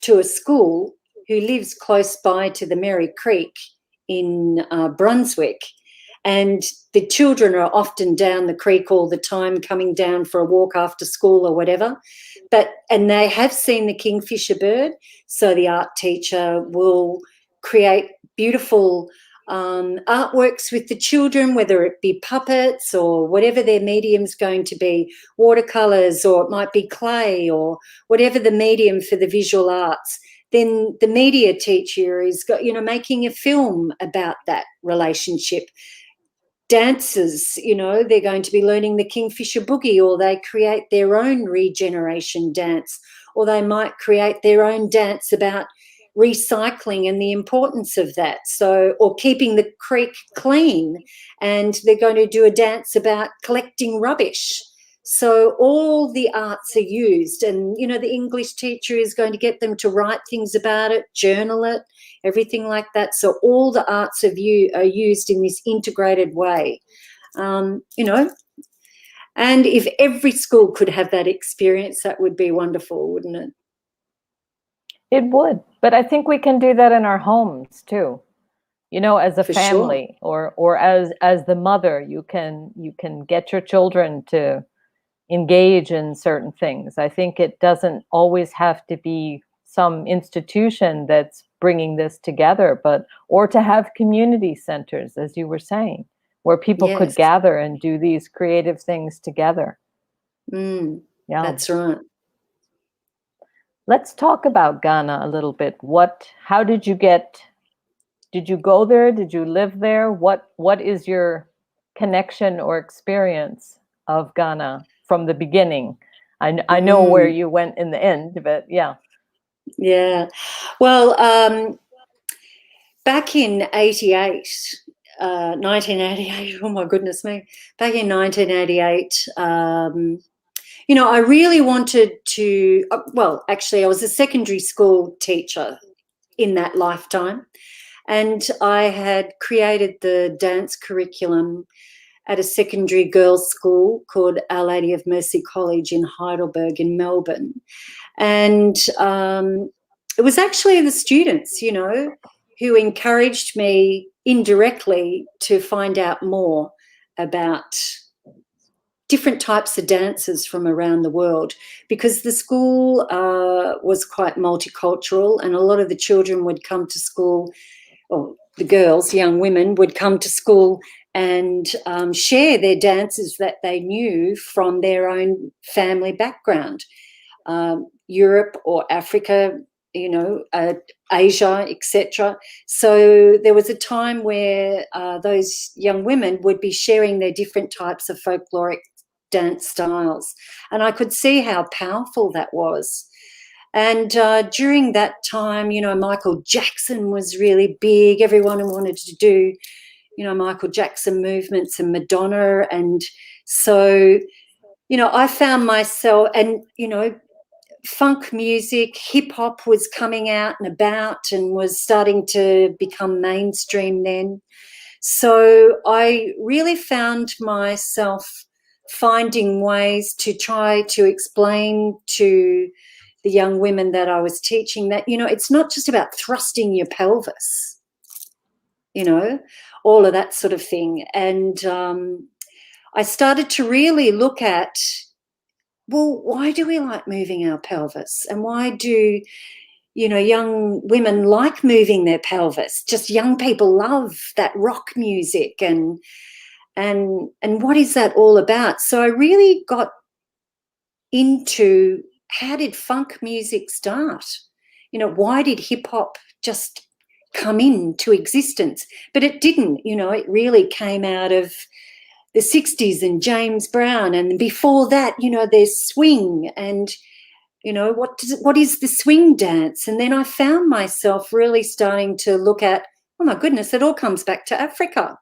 Speaker 3: to a school who lives close by to the Merry Creek in Brunswick, and the children are often down the creek all the time, coming down for a walk after school or whatever, and they have seen the kingfisher bird, so the art teacher will create beautiful artworks with the children, whether it be puppets or whatever their medium's going to be, watercolours, or it might be clay, or whatever the medium for the visual arts. Then the media teacher is making a film about that relationship. Dancers, they're going to be learning the Kingfisher Boogie, or they create their own regeneration dance, or they might create their own dance about recycling and the importance of that. So, or keeping the creek clean, and they're going to do a dance about collecting rubbish. So all the arts are used, and, the English teacher is going to get them to write things about it, journal it, everything like that. So all the arts are used in this integrated way, and if every school could have that experience, that would be wonderful, wouldn't it?
Speaker 2: It would, but I think we can do that in our homes too. As a
Speaker 3: For
Speaker 2: family,
Speaker 3: sure.
Speaker 2: or as the mother, you can get your children to engage in certain things. I think it doesn't always have to be some institution that's bringing this together, or to have community centers, as you were saying, where people
Speaker 3: Yes.
Speaker 2: could gather and do these creative things together.
Speaker 3: Yeah, that's right.
Speaker 2: Let's talk about Ghana a little bit. How did you go there? Did you live there? What is your connection or experience of Ghana from the beginning? I know where you went in the end, but yeah.
Speaker 3: Yeah. Well, back in 1988, oh my goodness me, back in 1988, I really wanted to, actually, I was a secondary school teacher in that lifetime, and I had created the dance curriculum at a secondary girls' school called Our Lady of Mercy College in Heidelberg in Melbourne. And it was actually the students, who encouraged me indirectly to find out more about different types of dances from around the world, because the school was quite multicultural, and a lot of the children would come to school, or the girls, young women, would come to school and share their dances that they knew from their own family background, Europe or Africa, Asia, etc. So there was a time where those young women would be sharing their different types of folkloric dance styles, and I could see how powerful that was. And during that time, Michael Jackson was really big. Everyone wanted to do, Michael Jackson movements, and Madonna. And so, I found myself, and, funk music, hip hop was coming out and about and was starting to become mainstream then. So I really found myself finding ways to try to explain to the young women that I was teaching that, it's not just about thrusting your pelvis, all of that sort of thing. And I started to really look at well, why do we like moving our pelvis? And why do, you know, young women like moving their pelvis? Just young people love that rock music, and what is that all about? So I really got into, how did funk music start? You know, why did hip hop just come into existence? But it didn't, you know, it really came out of the 60s and James Brown. And before that, you know, there's swing, and, you know, what is the swing dance? And then I found myself really starting to look at, oh my goodness, it all comes back to Africa.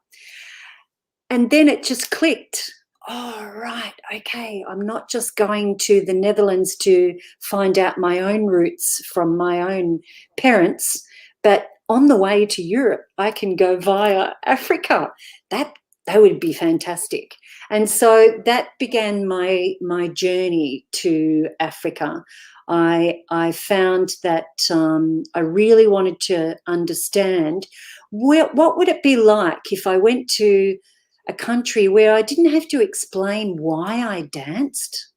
Speaker 3: And then it just clicked. Oh, right, okay, I'm not just going to the Netherlands to find out my own roots from my own parents, but on the way to Europe, I can go via Africa. That would be fantastic. And so that began my journey to Africa. I found that I really wanted to understand what would it be like if I went to a country where I didn't have to explain why I danced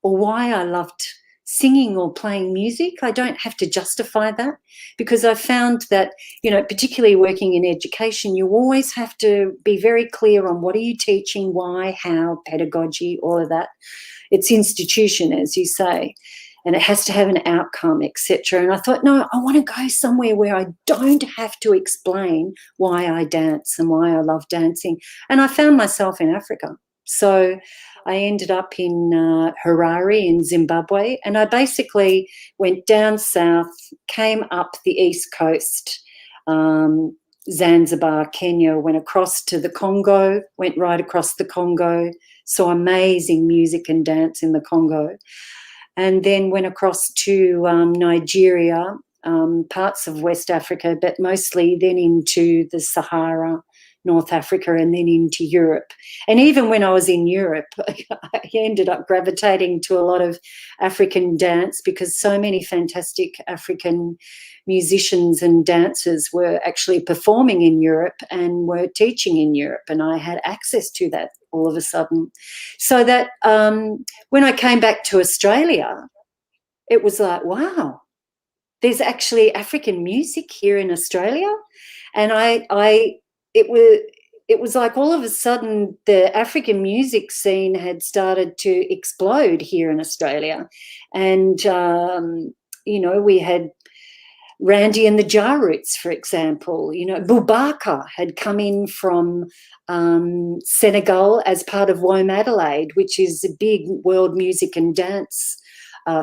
Speaker 3: or why I loved singing or playing music. I don't have to justify that, because I found that, you know, particularly working in education, you always have to be very clear on what are you teaching, why, how, pedagogy, all of that. It's institution, as you say, and it has to have an outcome, etc. And I thought, no, I want to go somewhere where I don't have to explain why I dance and why I love dancing. And I found myself in Africa. So I ended up in Harare in Zimbabwe, and I basically went down south, came up the east coast, Zanzibar, Kenya, went across to the Congo, went right across the Congo, saw amazing music and dance in the Congo, and then went across to Nigeria, parts of West Africa, but mostly then into the Sahara, North Africa, and then into Europe. And even when I was in Europe, I ended up gravitating to a lot of African dance, because so many fantastic African musicians and dancers were actually performing in Europe and were teaching in Europe, and I had access to that all of a sudden. So that when I came back to Australia, it was like, wow, there's actually African music here in Australia. And it was like all of a sudden the African music scene had started to explode here in Australia. And, you know, we had Randy and the Jarroots, for example. You know, Boubacar had come in from Senegal as part of Womadelaide, which is a big world music and dance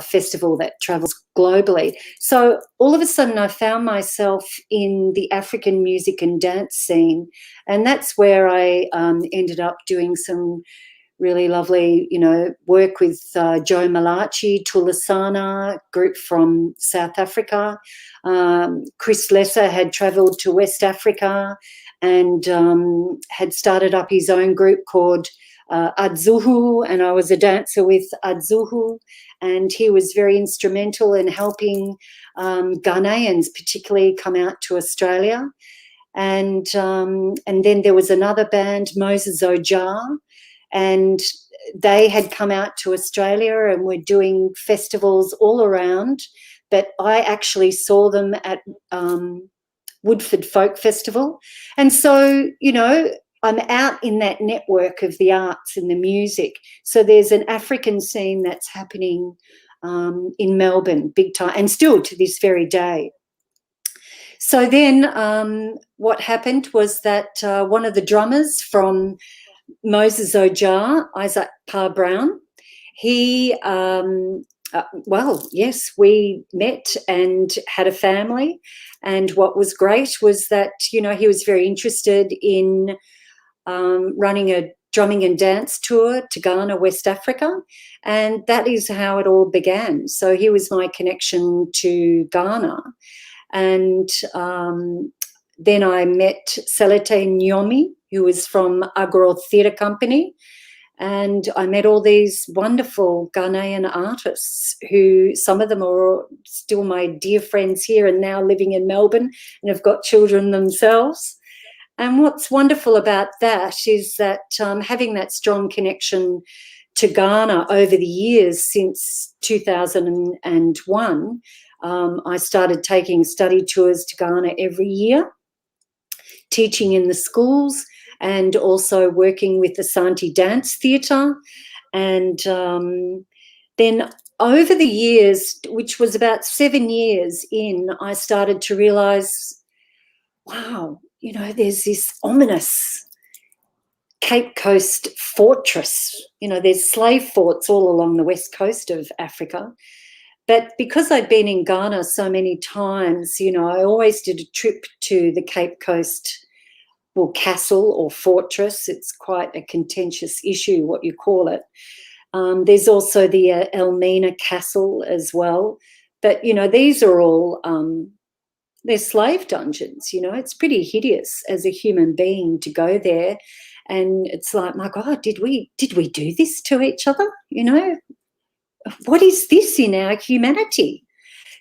Speaker 3: festival that travels globally. So all of a sudden I found myself in the African music and dance scene, and that's where I ended up doing some really lovely, you know, work with Joe Malachi, Tulasana group from South Africa. Chris Lesser had travelled to West Africa and had started up his own group called Adzuhu, and I was a dancer with Adzuhu, and he was very instrumental in helping Ghanaians particularly come out to Australia. And then there was another band, Moses Ojar, and they had come out to Australia and were doing festivals all around, but I actually saw them at Woodford Folk Festival. And so, you know, I'm out in that network of the arts and the music. So there's an African scene that's happening in Melbourne, big time, and still to this very day. So then what happened was that one of the drummers from Moses Ojar, Isaac Parr Brown, he, well, yes, we met and had a family. And what was great was that, you know, he was very interested in running a drumming and dance tour to Ghana, West Africa. And that is how it all began. So he was my connection to Ghana. And then I met Selete Nyomi, who was from Agro Theatre Company. And I met all these wonderful Ghanaian artists who, some of them are still my dear friends here and now living in Melbourne and have got children themselves. And what's wonderful about that is that having that strong connection to Ghana over the years since 2001. I started taking study tours to Ghana every year, teaching in the schools and also working with the Asante Dance Theatre. And then over the years, which was about 7 years in, I started to realise, wow, you know, there's this ominous Cape Coast fortress. You know, there's slave forts all along the west coast of Africa. But because I'd been in Ghana so many times, you know, I always did a trip to the Cape Coast, well, castle or fortress. It's quite a contentious issue, what you call it. There's also the Elmina Castle as well. But, you know, these are all, they're slave dungeons, you know. It's pretty hideous as a human being to go there. And it's like, my God, did we do this to each other? You know, what is this in our humanity?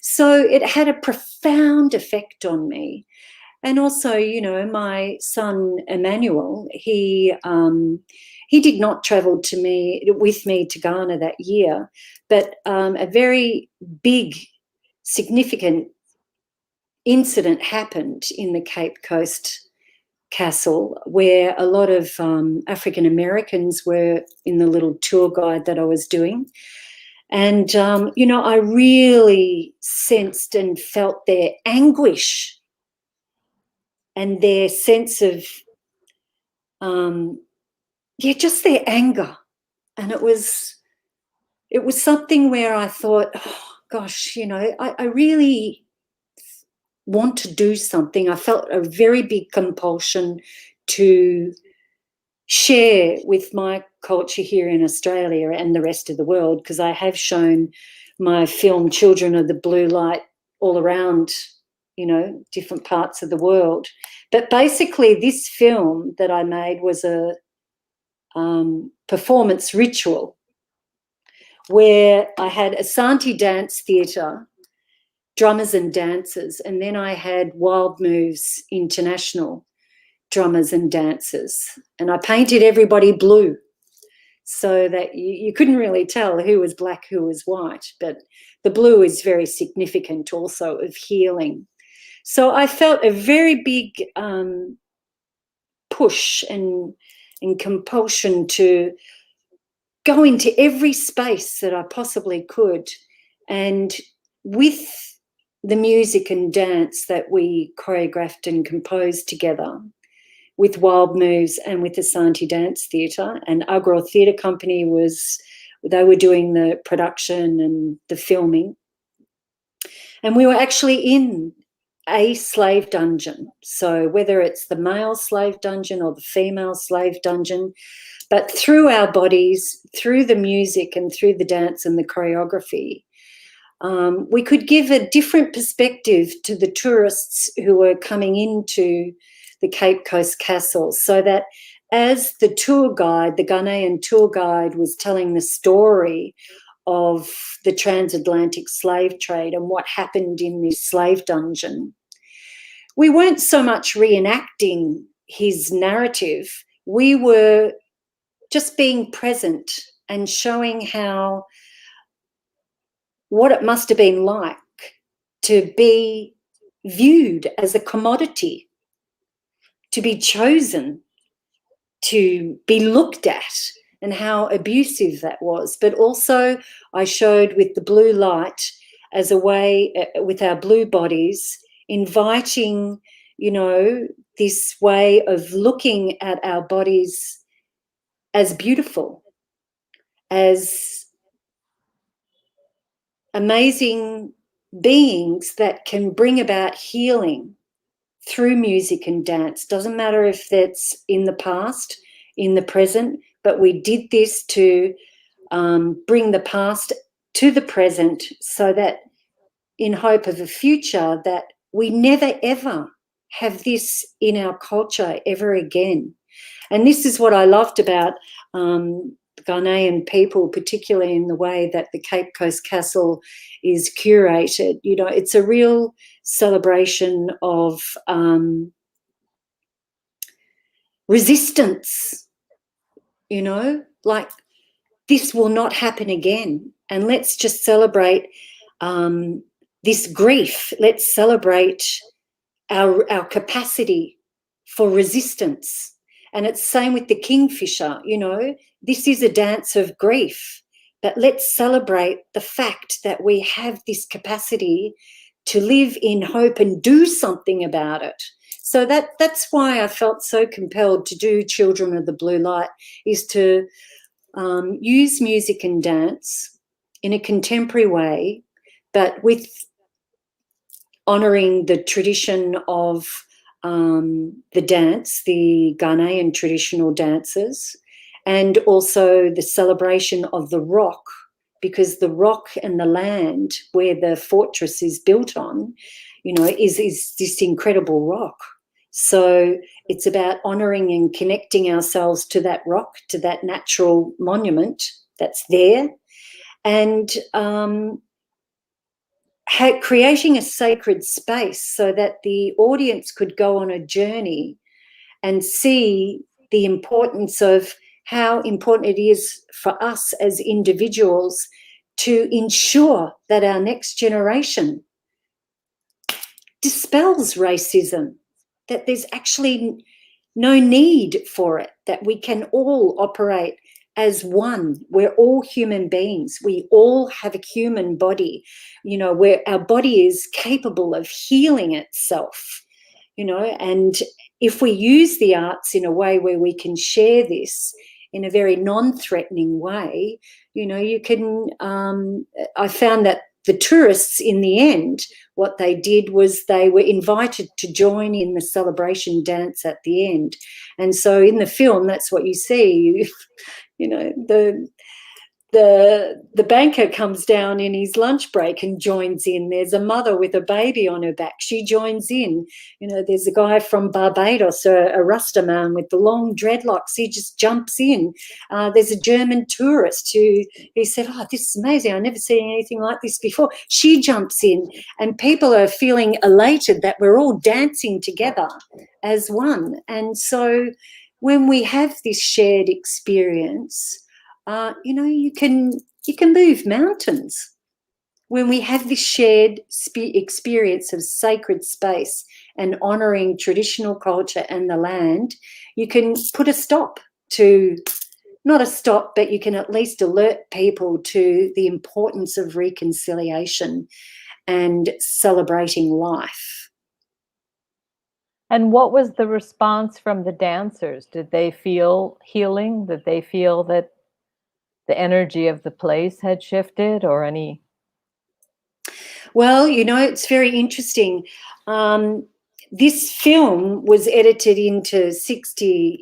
Speaker 3: So it had a profound effect on me. And also, you know, my son Emmanuel, he did not travel with me to Ghana that year, but a very big, significant incident happened in the Cape Coast castle where a lot of African Americans were in the little tour guide that I was doing. And, you know, I really sensed and felt their anguish and their sense of, just their anger. And it was something where I thought, oh, gosh, you know, I really want to do something. I felt a very big compulsion to share with my culture here in Australia and the rest of the world, because I have shown my film Children of the Blue Light all around, you know, different parts of the world. But basically this film that I made was a performance ritual where I had Asante Dance Theatre, drummers and dancers, and then I had Wild Moves International drummers and dancers, and I painted everybody blue so that you couldn't really tell who was black, who was white, but the blue is very significant also of healing. So I felt a very big push and compulsion to go into every space that I possibly could, and with the music and dance that we choreographed and composed together with Wild Moves and with the Asante Dance Theatre, and Agro Theatre Company they were doing the production and the filming. And we were actually in a slave dungeon. So whether it's the male slave dungeon or the female slave dungeon, but through our bodies, through the music and through the dance and the choreography, we could give a different perspective to the tourists who were coming into the Cape Coast Castle, so that as the tour guide, the Ghanaian tour guide, was telling the story of the transatlantic slave trade and what happened in this slave dungeon, we weren't so much reenacting his narrative, we were just being present and showing what it must have been like to be viewed as a commodity, to be chosen, to be looked at, and how abusive that was. But also I showed with the blue light as a way, with our blue bodies, inviting, you know, this way of looking at our bodies as beautiful, as amazing beings that can bring about healing through music and dance. Doesn't matter if that's in the past, in the present, but we did this to bring the past to the present, so that in hope of a future that we never ever have this in our culture ever again. And this is what I loved about Ghanaian people, particularly in the way that the Cape Coast Castle is curated. You know, it's a real celebration of resistance, you know, like this will not happen again. And let's just celebrate this grief. Let's celebrate our capacity for resistance. And it's same with the kingfisher, you know, this is a dance of grief, but let's celebrate the fact that we have this capacity to live in hope and do something about it. So that's why I felt so compelled to do Children of the Blue Light, is to use music and dance in a contemporary way, but with honouring the tradition of the dance, the Ghanaian traditional dances, and also the celebration of the rock, because the rock and the land where the fortress is built on, you know, is this incredible rock. So it's about honouring and connecting ourselves to that rock, to that natural monument that's there, and creating a sacred space so that the audience could go on a journey and see the importance of how important it is for us as individuals to ensure that our next generation dispels racism, that there's actually no need for it, that we can all operate as one. We're all human beings. We all have a human body, you know, where our body is capable of healing itself, you know, and if we use the arts in a way where we can share this in a very non-threatening way, you know, you can, I found that the tourists in the end, what they did was they were invited to join in the celebration dance at the end. And so in the film, that's what you see. You know, the banker comes down in his lunch break and joins in. There's a mother with a baby on her back. She joins in. You know, there's a guy from Barbados, a Rasta man with the long dreadlocks. He just jumps in. There's a German tourist who said, oh, this is amazing. I've never seen anything like this before. She jumps in, and people are feeling elated that we're all dancing together as one. And so when we have this shared experience, you know, you can move mountains. When we have this shared experience of sacred space and honouring traditional culture and the land, you can put a stop to, not a stop, but you can at least alert people to the importance of reconciliation and celebrating life.
Speaker 2: And what was the response from the dancers? Did they feel healing? Did they feel that the energy of the place had shifted, or any?
Speaker 3: Well, you know, it's very interesting. This film was edited into 60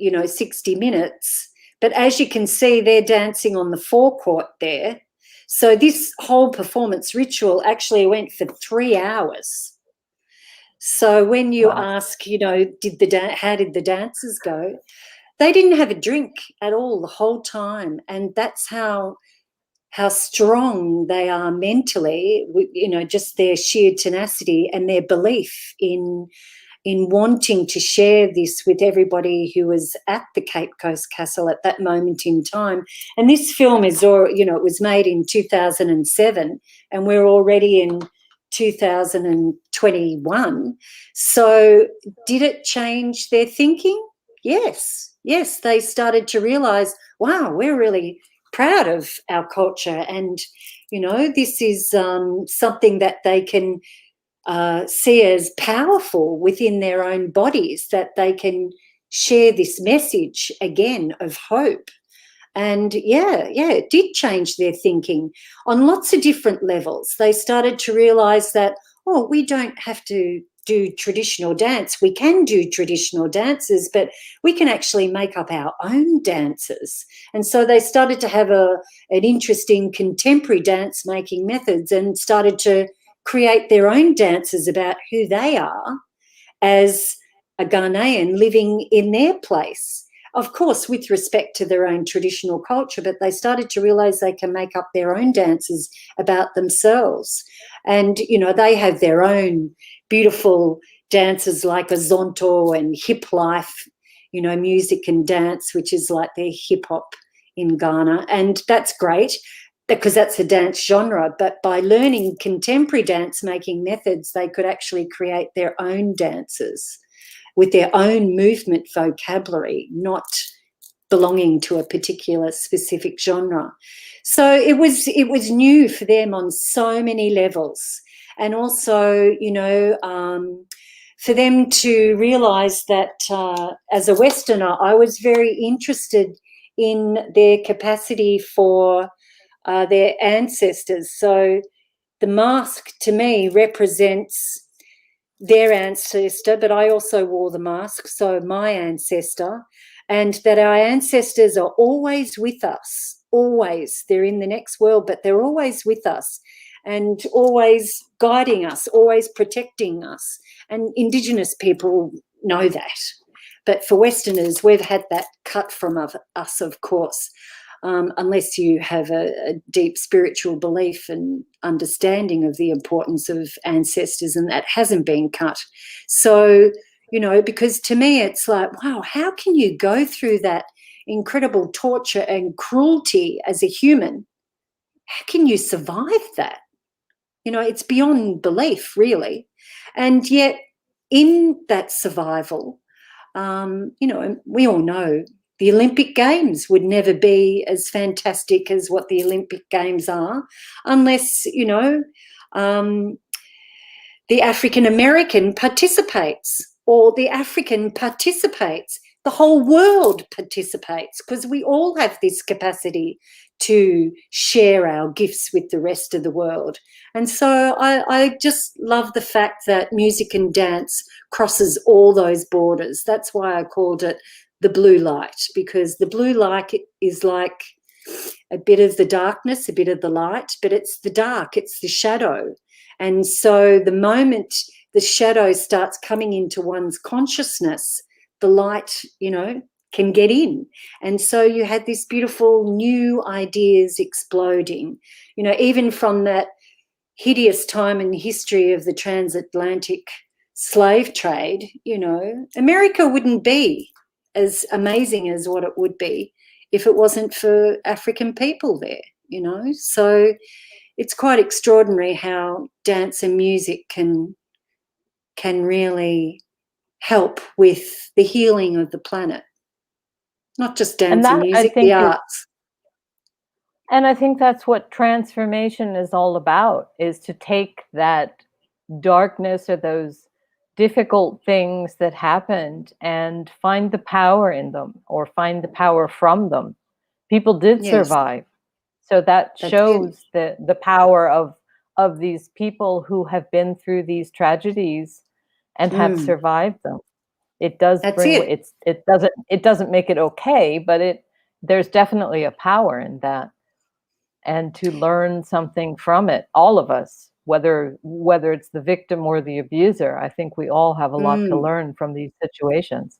Speaker 3: minutes, but as you can see, they're dancing on the forecourt there. So this whole performance ritual actually went for 3 hours. So when you ask, you know, how did the dancers go? They didn't have a drink at all the whole time, and that's how strong they are mentally, you know, just their sheer tenacity and their belief in wanting to share this with everybody who was at the Cape Coast Castle at that moment in time. And this film is, you know, it was made in 2007, and we're already in 2021. So did it change their thinking? Yes, they started to realise, wow, we're really proud of our culture, and, you know, this is something that they can see as powerful within their own bodies, that they can share this message again of hope. And it did change their thinking on lots of different levels. They started to realise that, oh, we don't have to do traditional dance. We can do traditional dances, but we can actually make up our own dances. And so they started to have an interest in contemporary dance making methods, and started to create their own dances about who they are as a Ghanaian living in their place. Of course, with respect to their own traditional culture, but they started to realise they can make up their own dances about themselves. And, you know, they have their own beautiful dances like a zonto and hip life, you know, music and dance, which is like their hip hop in Ghana, and that's great because that's a dance genre. But by learning contemporary dance making methods, they could actually create their own dances with their own movement vocabulary, not belonging to a particular specific genre. So it was new for them on so many levels. And also, you know, for them to realise that as a Westerner, I was very interested in their capacity for their ancestors. So the mask to me represents their ancestor, but I also wore the mask, so my ancestor, and that our ancestors are always with us, always. They're in the next world, but they're always with us and always guiding us, always protecting us. And Indigenous people know that. But for Westerners, we've had that cut from us, of course, unless you have a deep spiritual belief and understanding of the importance of ancestors, and that hasn't been cut. So, you know, because to me it's like, wow, how can you go through that incredible torture and cruelty as a human? How can you survive that? You know, it's beyond belief, really. And yet in that survival, you know, we all know the Olympic Games would never be as fantastic as what the Olympic Games are unless, you know, the African American participates, or the African participates. The whole world participates, because we all have this capacity to share our gifts with the rest of the world. And so I just love the fact that music and dance crosses all those borders. That's why I called it the blue light, because the blue light is like a bit of the darkness, a bit of the light, but it's the dark, it's the shadow. And so the moment the shadow starts coming into one's consciousness, the light, you know, can get in. And so you had this beautiful new ideas exploding, you know, even from that hideous time in history of the transatlantic slave trade. You know, America wouldn't be as amazing as what it would be if it wasn't for African people there, you know. So it's quite extraordinary how dance and music can really help with the healing of the planet. Not just dance and music, the arts.
Speaker 2: And I think that's what transformation is all about, is to take that darkness or those difficult things that happened and find the power in them, or find the power from them. People did survive. So that shows the power of these people who have been through these tragedies and have survived them. It does bring it doesn't make it okay, but there's definitely a power in that. And to learn something from it, all of us, whether it's the victim or the abuser, I think we all have a lot to learn from these situations.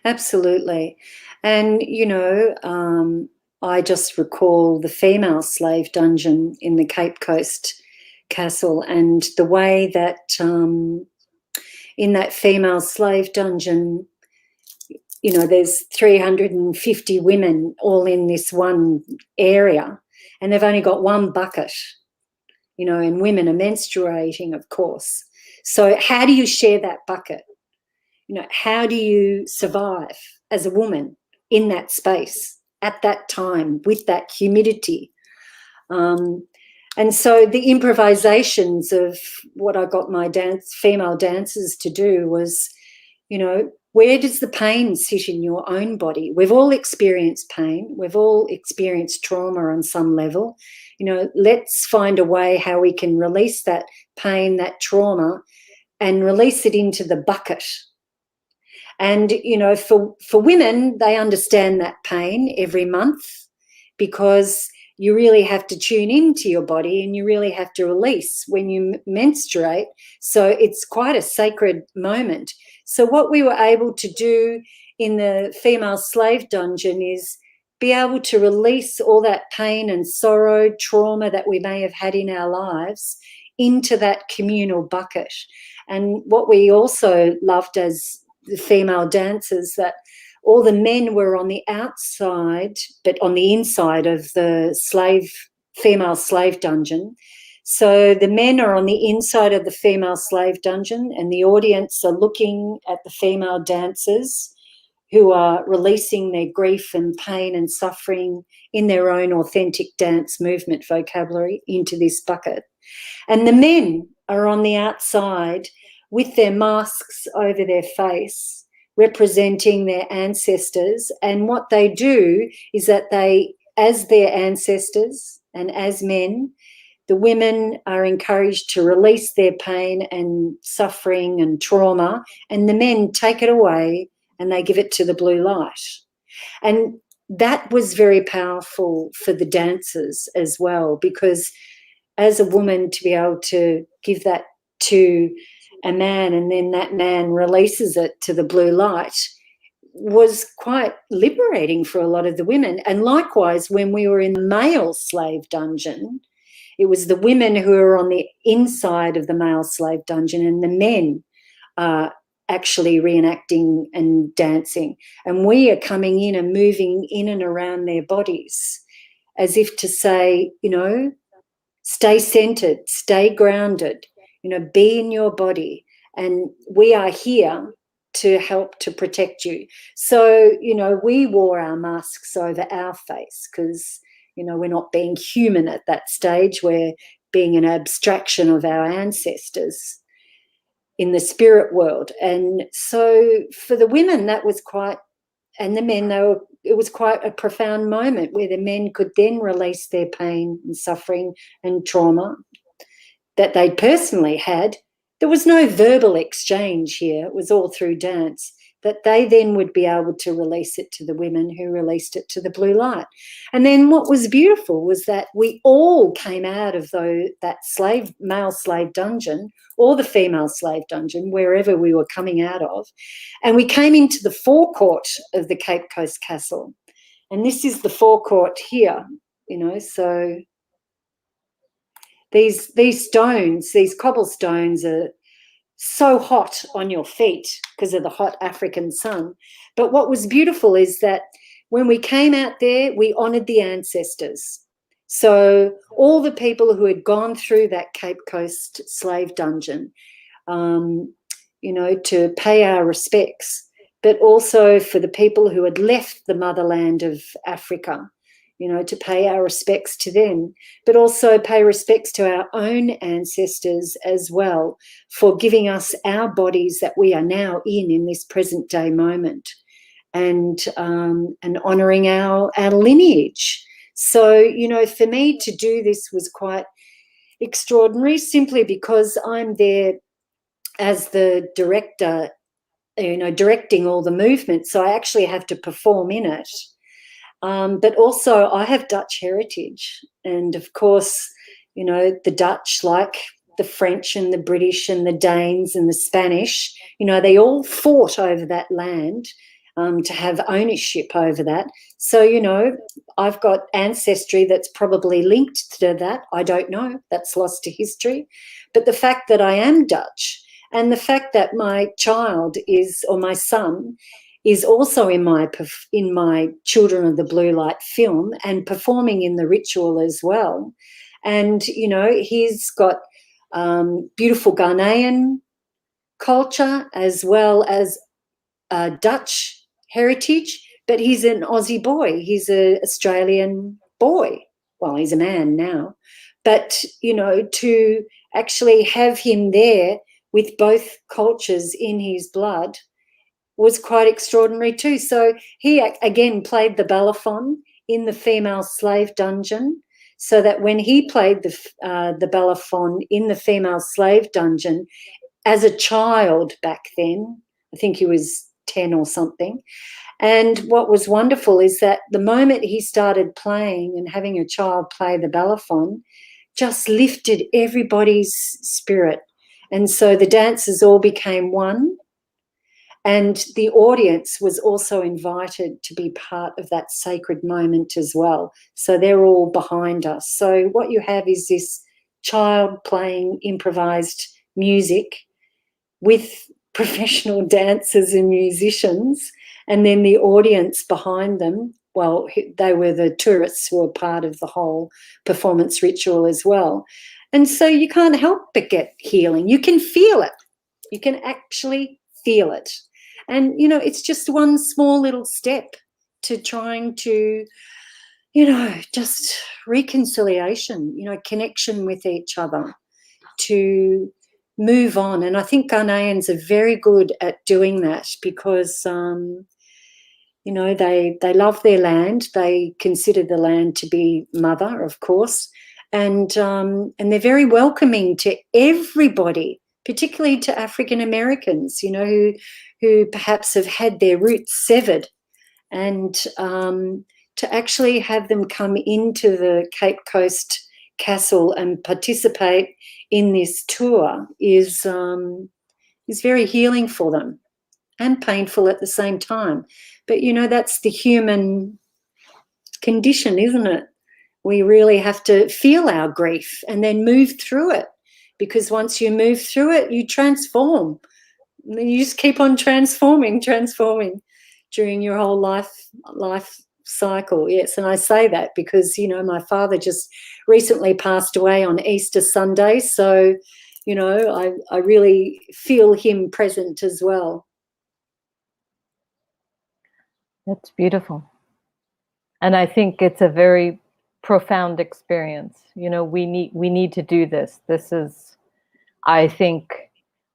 Speaker 3: Absolutely. And, you know, I just recall the female slave dungeon in the Cape Coast Castle, and the way that in that female slave dungeon, you know, there's 350 women all in this one area, and they've only got one bucket, you know, and women are menstruating, of course. So how do you share that bucket? You know, how do you survive as a woman in that space at that time with that humidity? And so the improvisations of what I got my female dancers to do was, you know, where does the pain sit in your own body? We've all experienced pain. We've all experienced trauma on some level. You know, let's find a way how we can release that pain, that trauma, and release it into the bucket. And, you know, for women, they understand that pain every month, because you really have to tune into your body and you really have to release when you menstruate. So it's quite a sacred moment. So what we were able to do in the female slave dungeon is be able to release all that pain and sorrow, trauma that we may have had in our lives into that communal bucket. And what we also loved as the female dancers, that all the men were on the outside, but on the inside of the female slave dungeon. So the men are on the inside of the female slave dungeon, and the audience are looking at the female dancers who are releasing their grief and pain and suffering in their own authentic dance movement vocabulary into this bucket. And the men are on the outside with their masks over their face, representing their ancestors. And what they do is that they, as their ancestors and as men, the women are encouraged to release their pain and suffering and trauma, and the men take it away and they give it to the blue light. And that was very powerful for the dancers as well, because as a woman, to be able to give that to a man and then that man releases it to the blue light was quite liberating for a lot of the women. And likewise, when we were in the male slave dungeon, it was the women who were on the inside of the male slave dungeon and the men actually reenacting and dancing. And we are coming in and moving in and around their bodies as if to say, you know, stay centered, stay grounded, you know, be in your body. And we are here to help to protect you. So, you know, we wore our masks over our face because, you know, we're not being human at that stage. We're being an abstraction of our ancestors in the spirit world. And so for the women, that was quite, and the men, it was quite a profound moment where the men could then release their pain and suffering and trauma that they personally had. There was no verbal exchange here. It was all through dance, that they then would be able to release it to the women who released it to the blue light. And then what was beautiful was that we all came out of that male slave dungeon or the female slave dungeon, wherever we were coming out of, and we came into the forecourt of the Cape Coast Castle. And this is the forecourt here, you know, so these stones, these cobblestones are so hot on your feet because of the hot African sun. But what was beautiful is that when we came out there, we honoured the ancestors. So all the people who had gone through that Cape Coast slave dungeon, you know, to pay our respects, but also for the people who had left the motherland of Africa, you know, to pay our respects to them, but also pay respects to our own ancestors as well for giving us our bodies that we are now in this present day moment, and honouring our lineage. So, you know, for me to do this was quite extraordinary, simply because I'm there as the director, you know, directing all the movements. So I actually have to perform in it. But also I have Dutch heritage, and of course, you know, the Dutch, like the French and the British and the Danes and the Spanish, you know, they all fought over that land to have ownership over that. So, you know, I've got ancestry that's probably linked to that. I don't know. That's lost to history. But the fact that I am Dutch, and the fact that my child is, or my son, is also in my Children of the Blue Light film and performing in the ritual as well. And, you know, he's got beautiful Ghanaian culture as well as Dutch heritage, but he's an Aussie boy. He's an Australian boy. Well, he's a man now. But, you know, to actually have him there with both cultures in his blood was quite extraordinary too. So he again played the balafon in the female slave dungeon, so that when he played the balafon in the female slave dungeon as a child back then, I think he was 10 or something. And what was wonderful is that the moment he started playing and having a child play the balafon just lifted everybody's spirit. And so the dancers all became one. And the audience was also invited to be part of that sacred moment as well. So they're all behind us. So what you have is this child playing improvised music with professional dancers and musicians, And then the audience behind them, well, they were the tourists who were part of the whole performance ritual as well. And so you can't help but get healing. You can feel it. You can actually feel it. And, you know, it's just one small little step to trying to, you know, just reconciliation, you know, connection with each other, to move on. And I think Ghanaians are very good at doing that because, you know, they love their land. They consider the land to be mother, of course, and they're very welcoming to everybody, particularly to African Americans, you know, who perhaps have had their roots severed, and to actually have them come into the Cape Coast Castle and participate in this tour is very healing for them and painful at the same time. But, you know, that's the human condition, isn't it? We really have to feel our grief and then move through it, because once you move through it, you transform. You just keep on transforming during your whole life cycle. Yes, and I say that because, you know, my father just recently passed away on Easter Sunday, so, you know, I really feel him present as well.
Speaker 2: That's beautiful. And I think it's a very profound experience. You know, we need to do this. This is, I think,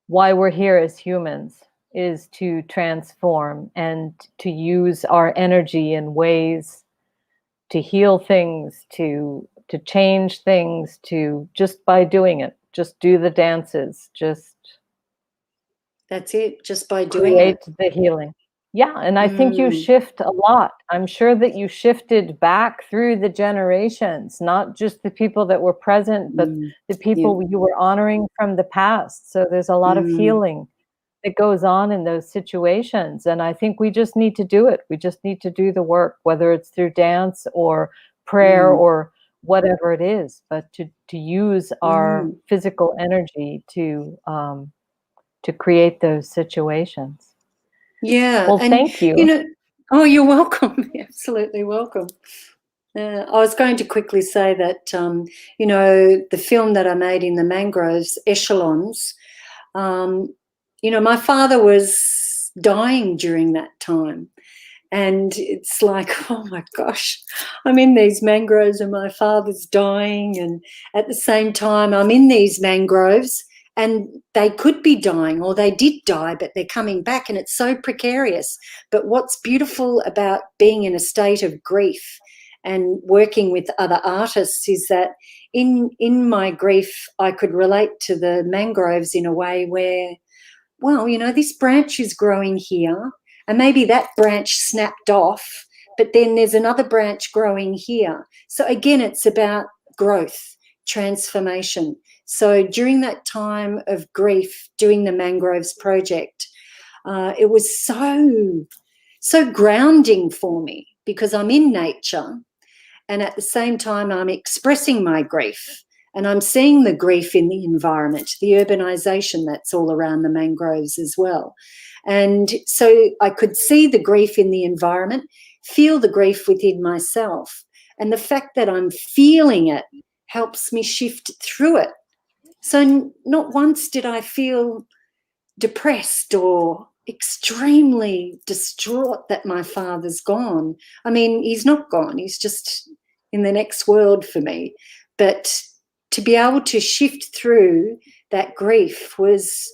Speaker 2: why we're here as humans, is to transform and to use our energy in ways to heal things, to change things, to just by doing it, just do the dances, just
Speaker 3: that's it, just by doing
Speaker 2: create
Speaker 3: it.
Speaker 2: the healing. Yeah, and I think you shift a lot. I'm sure that you shifted back through the generations, not just the people that were present, but the people you were honoring from the past. So there's a lot of healing that goes on in those situations. And I think we just need to do it. We just need to do the work, whether it's through dance or prayer or whatever it is, but to use our physical energy to create those situations.
Speaker 3: Yeah.
Speaker 2: Well,
Speaker 3: and,
Speaker 2: thank you.
Speaker 3: You know, oh, you're welcome. Absolutely welcome. I was going to quickly say that, you know, the film that I made in the mangroves, Échelons, you know, my father was dying during that time. And it's like, oh my gosh, I'm in these mangroves and my father's dying. And at the same time, I'm in these mangroves and they could be dying, or they did die, but they're coming back, and it's so precarious. But what's beautiful about being in a state of grief and working with other artists is that in my grief, I could relate to the mangroves in a way where, well, you know, this branch is growing here, and maybe that branch snapped off, but then there's another branch growing here. So again, it's about growth, transformation. So during that time of grief, doing the Mangroves project, it was so grounding for me, because I'm in nature, and at the same time I'm expressing my grief. And I'm seeing the grief in the environment, the urbanisation that's all around the mangroves as well. And so I could see the grief in the environment, feel the grief within myself. And the fact that I'm feeling it helps me shift through it. So not once did I feel depressed or extremely distraught that my father's gone. I mean, he's not gone. He's just in the next world for me. But to be able to shift through that grief was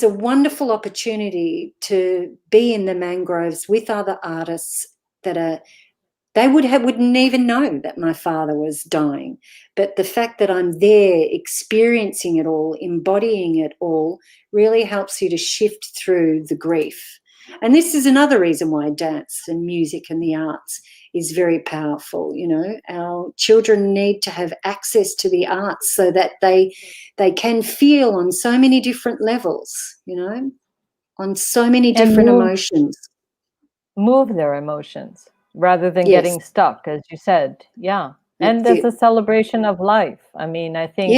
Speaker 3: a wonderful opportunity to be in the mangroves with other artists that wouldn't even know that my father was dying. But the fact that I'm there experiencing it all, embodying it all, really helps you to shift through the grief. And this is another reason why dance and music and the arts is very powerful. You know, our children need to have access to the arts so that they can feel on so many different levels, you know, on so many different emotions.
Speaker 2: Move their emotions rather than getting stuck, as you said. Yeah. And
Speaker 3: That's
Speaker 2: as a celebration of life. I mean, I think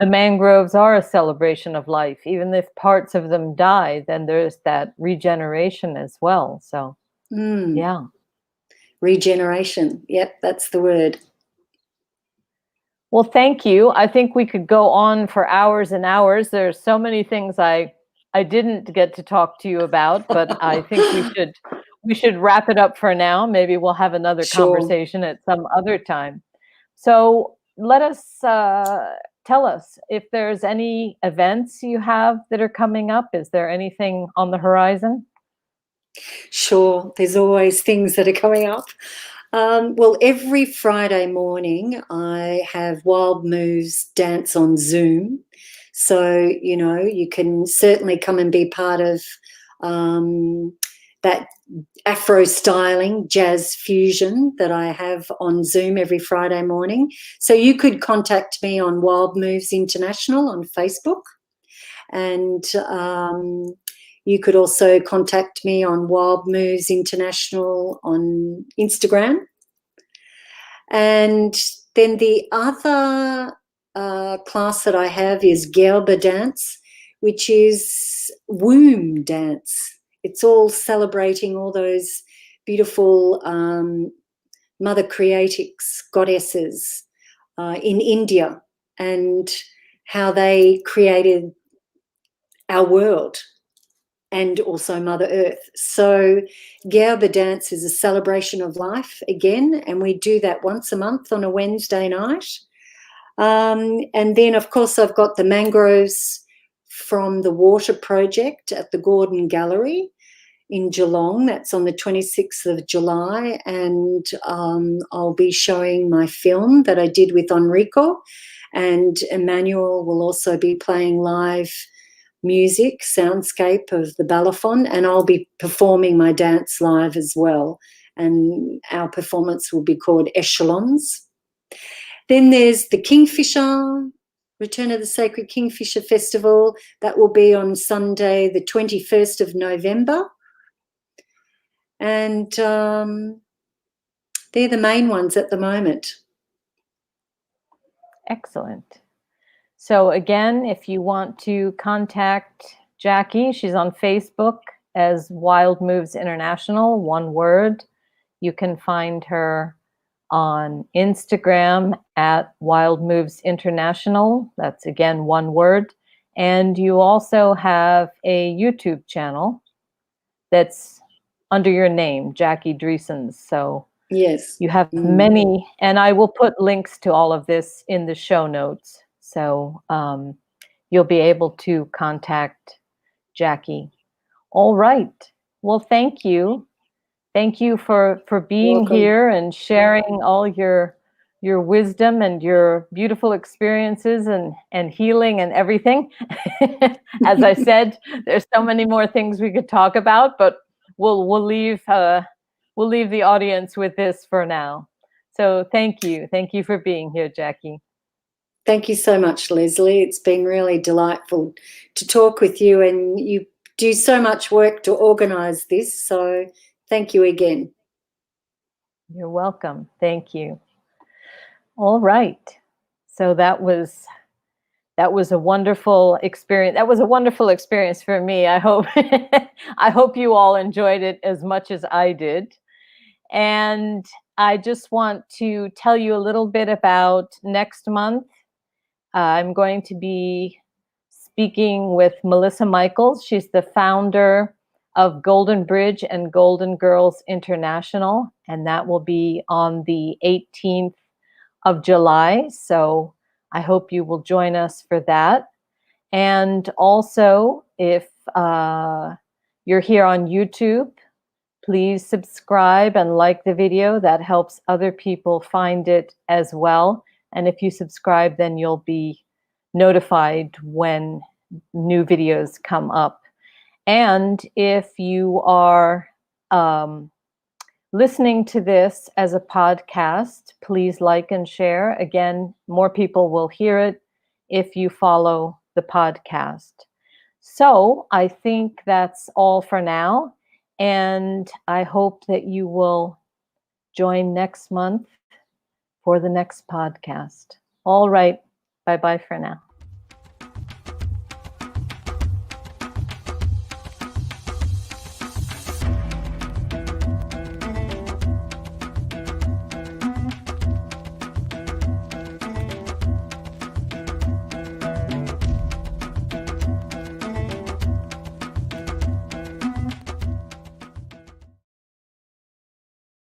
Speaker 2: the mangroves are a celebration of life. Even if parts of them die, then there's that regeneration as well. So, yeah.
Speaker 3: Regeneration. Yep, that's the word.
Speaker 2: Well, thank you. I think we could go on for hours and hours. There's so many things I didn't get to talk to you about, but I think we should wrap it up for now. Maybe we'll have another conversation at some other time. So let us tell us if there's any events you have that are coming up. Is there anything on the horizon?
Speaker 3: Sure, there's always things that are coming up. Well, every Friday morning I have Wild Moves dance on Zoom. So, you know, you can certainly come and be part of that Afro styling, jazz fusion that I have on Zoom every Friday morning. So you could contact me on Wild Moves International on Facebook. And you could also contact me on Wild Moves International on Instagram. And then the other class that I have is Gerber dance, which is womb dance. It's all celebrating all those beautiful mother creatics, goddesses in India, and how they created our world and also Mother Earth. So Gerber dance is a celebration of life again, and we do that once a month on a Wednesday night. And then, of course, I've got the mangroves from the Water Project at the Gordon Gallery in Geelong. That's on the 26th of July, and I'll be showing my film that I did with Enrico, and Emmanuel will also be playing live music, soundscape of the Balaphon, and I'll be performing my dance live as well. And our performance will be called Échelons. Then there's the Kingfisher, Return of the Sacred Kingfisher Festival. That will be on Sunday, the 21st of November. And they're the main ones at the moment.
Speaker 2: Excellent. So again, if you want to contact Jacqui, she's on Facebook as Wild Moves International, one word. You can find her on Instagram at Wild Moves International. That's again one word. And you also have a YouTube channel that's under your name, Jacqueline Dreessens. So
Speaker 3: yes,
Speaker 2: you have many, and I will put links to all of this in the show notes. So you'll be able to contact Jacqui. All right. Well, thank you. Thank you for being here and sharing all your wisdom and your beautiful experiences and healing and everything. As I said, there's so many more things we could talk about, but we'll leave the audience with this for now. So thank you. Thank you for being here, Jacqui.
Speaker 3: Thank you so much, Leslie. It's been really delightful to talk with you, and you do so much work to organise this. So thank you again.
Speaker 2: You're welcome. Thank you. All right. So that was a wonderful experience. That was a wonderful experience for me. I hope I hope you all enjoyed it as much as I did. And I just want to tell you a little bit about next month. I'm going to be speaking with Melissa Michaels. She's the founder of Golden Bridge and Golden Girls International, and that will be on the 18th of July. So I hope you will join us for that. And also, if you're here on YouTube, please subscribe and like the video. That helps other people find it as well. And if you subscribe, then you'll be notified when new videos come up. And if you are listening to this as a podcast, please like and share. Again, more people will hear it if you follow the podcast. So I think that's all for now. And I hope that you will join next month for the next podcast. All right. Bye-bye for now.